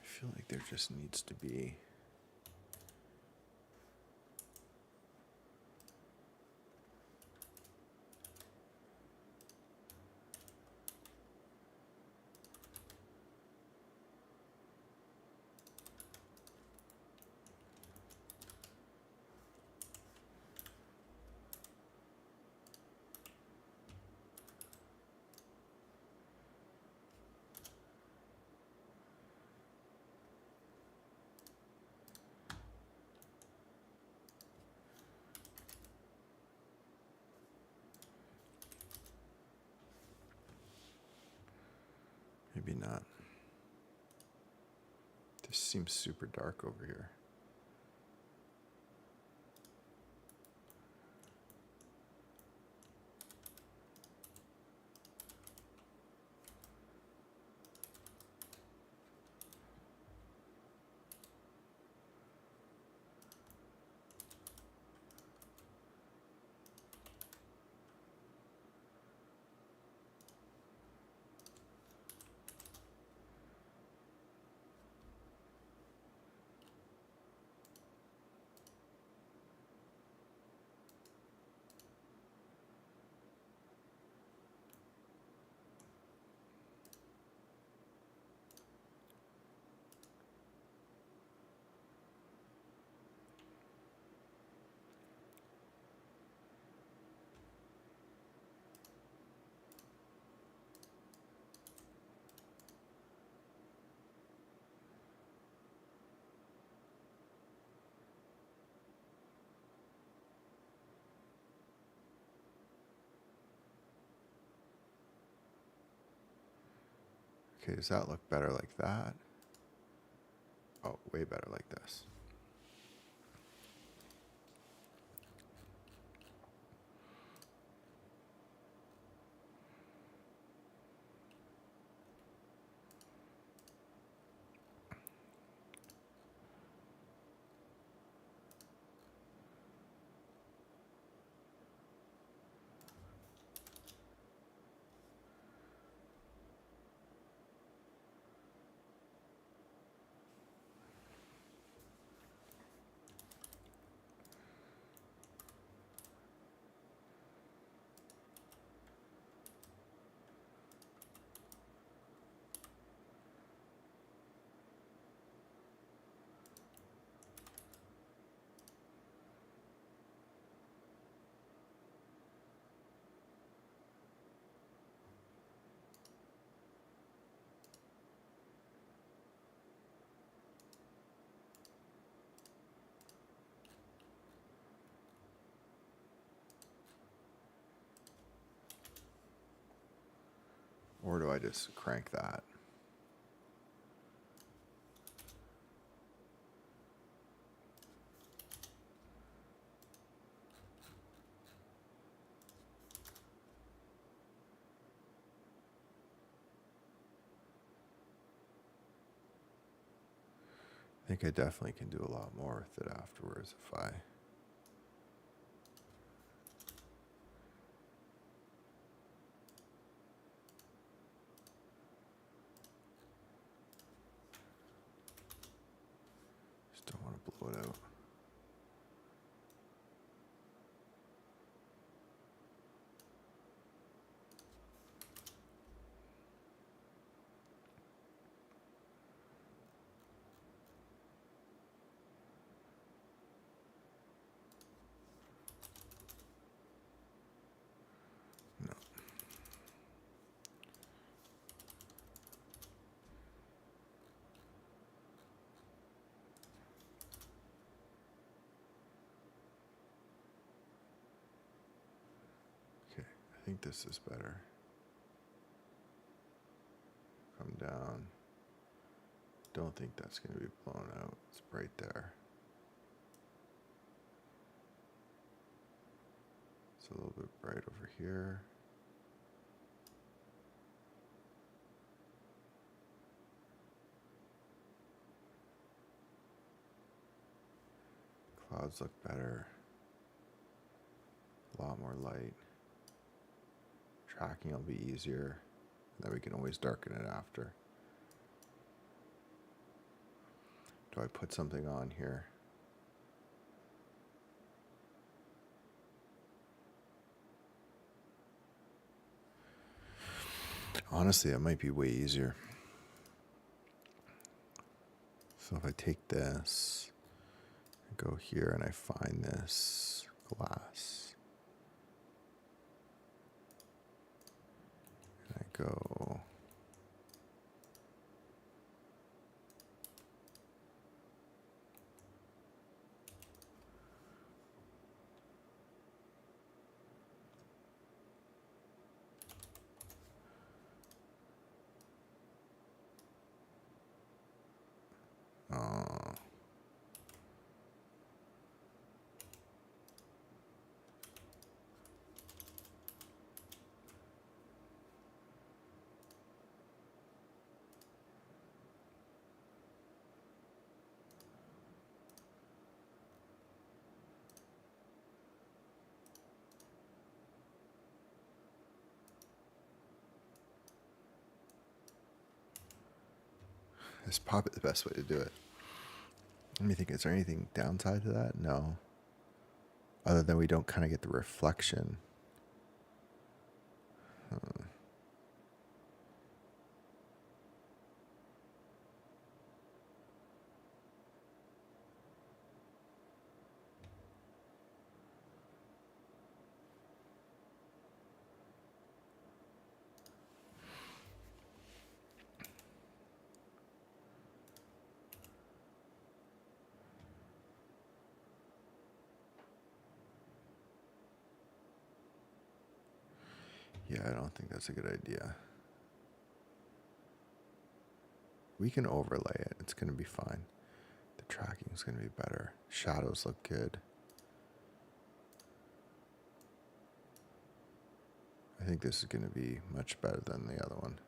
I feel like there just needs to be Maybe not. This seems super dark over here. Okay, does that look better like that? Oh, way better like this. Or do I just crank that? I think I definitely can do a lot more with it afterwards if I... Just don't want to blow it out. No. Okay, I think this is better. Come down. Don't think that's going to be blown out. It's right there. It's a little bit bright over here. Clouds look better. A lot more light. Tracking will be easier. Then we can always darken it after. Do I put something on here? Honestly, it might be way easier. So if I take this, I go here and I find this glass. And I go... It's probably the best way to do it. Let me think, is there anything downside to that? No. Other than we don't kind of get the reflection. Yeah, I don't think that's a good idea. We can overlay it. It's going to be fine. The tracking is going to be better. Shadows look good. I think this is going to be much better than the other one.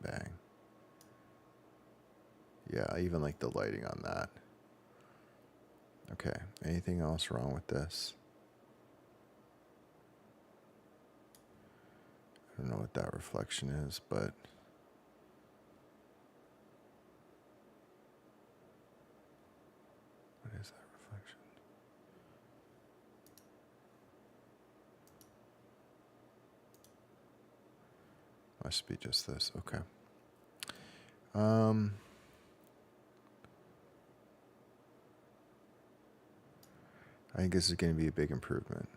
Bang. Yeah, I even like the lighting on that. Okay, anything else wrong with this? I don't know what that reflection is, but what is that reflection? Must be just this. Okay. I think this is going to be a big improvement.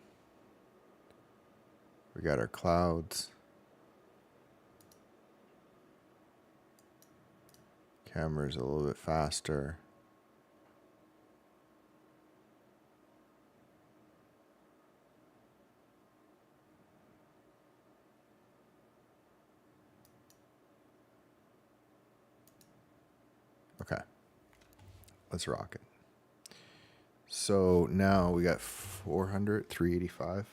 We got our clouds. Camera's a little bit faster. Okay. Let's rock it. So now we got 385.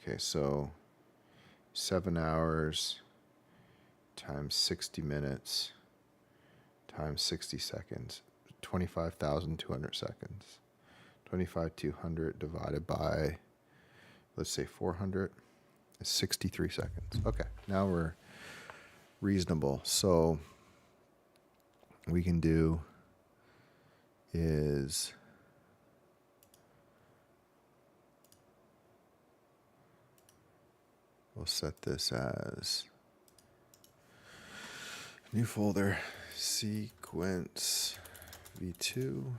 Okay, so 7 hours times 60 minutes times 60 seconds, 25,200 seconds. 25,200 divided by, let's say 400, is 63 seconds. Okay, now we're reasonable. So we can do is we'll set this as new folder, sequence v2,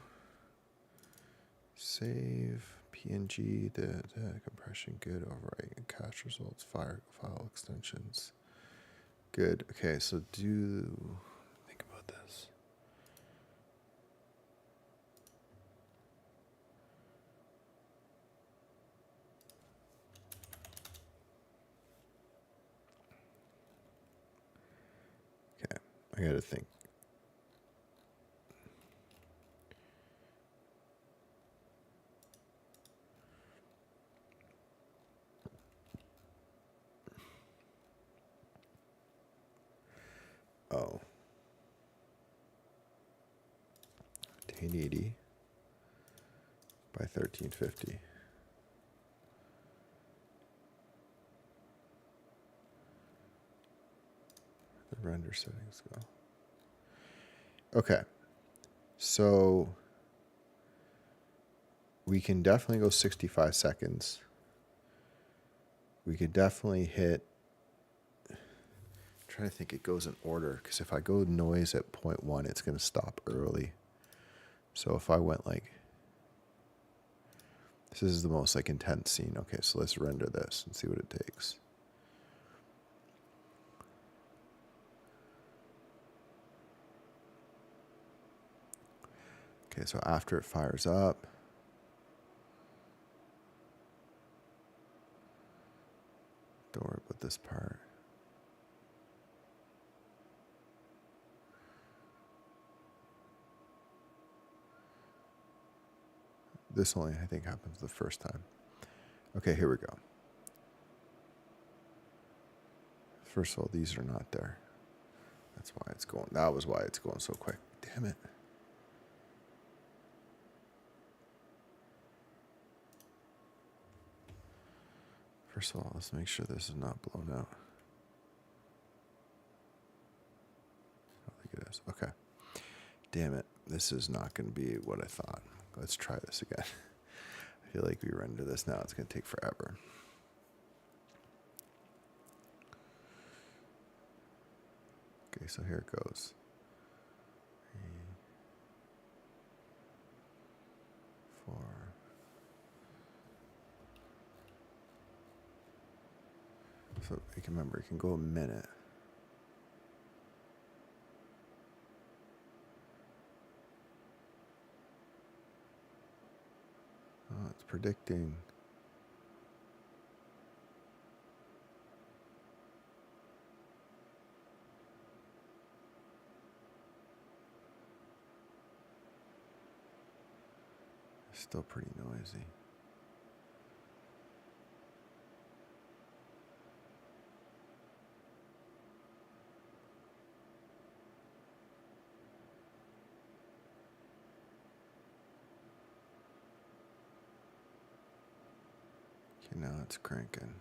save png, the compression good, overwrite and cache results, file extensions good. Okay, so think about this. Okay, I gotta think. Oh. 1080 by 1350. The render settings go. Okay. So we can definitely go 65 seconds. We could definitely hit, I'm trying to think it goes in order, because if I go noise at 0.1, it's going to stop early. So if I went like, this is the most like intense scene. Okay, so let's render this and see what it takes. Okay, so after it fires up, don't worry about this part. This only, I think, happens the first time. Okay, here we go. First of all, these are not there. That's why it's going, that was why it's going so quick. Damn it. For First of all, let's make sure this is not blown out. I think it is. Okay. Damn it. This is not going to be what I thought. Let's try this again. I feel like we render this now. It's going to take forever. Okay, so here it goes. 3, 4. So you can remember, it can go a minute. Oh, it's predicting. It's still pretty noisy. Okay, now it's cranking.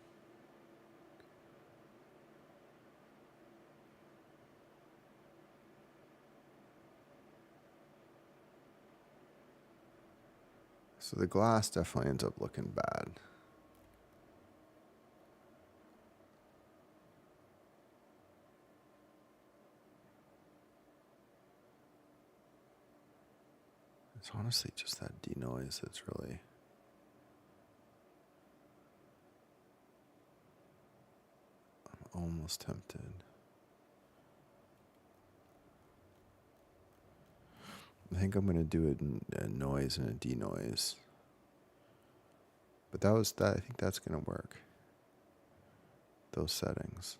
So the glass definitely ends up looking bad. It's honestly just that denoise that's really... I'm almost tempted. I think I'm going to do a noise and a denoise. But I think that's going to work. Those settings.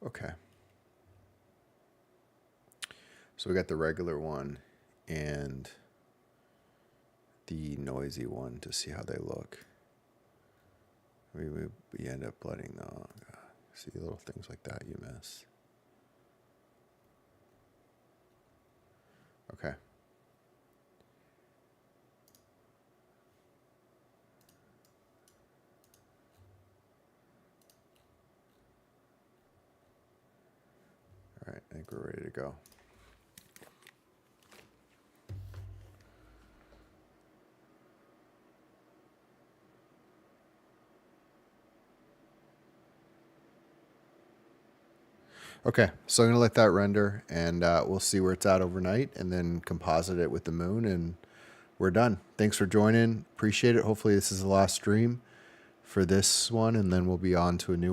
Okay. So we got the regular one and the noisy one to see how they look. We end up letting see little things like that you miss. Okay. All right, I think we're ready to go. Okay, so I'm going to let that render, and we'll see where it's at overnight, and then composite it with the moon, and we're done. Thanks for joining. Appreciate it. Hopefully this is the last stream for this one, and then we'll be on to a new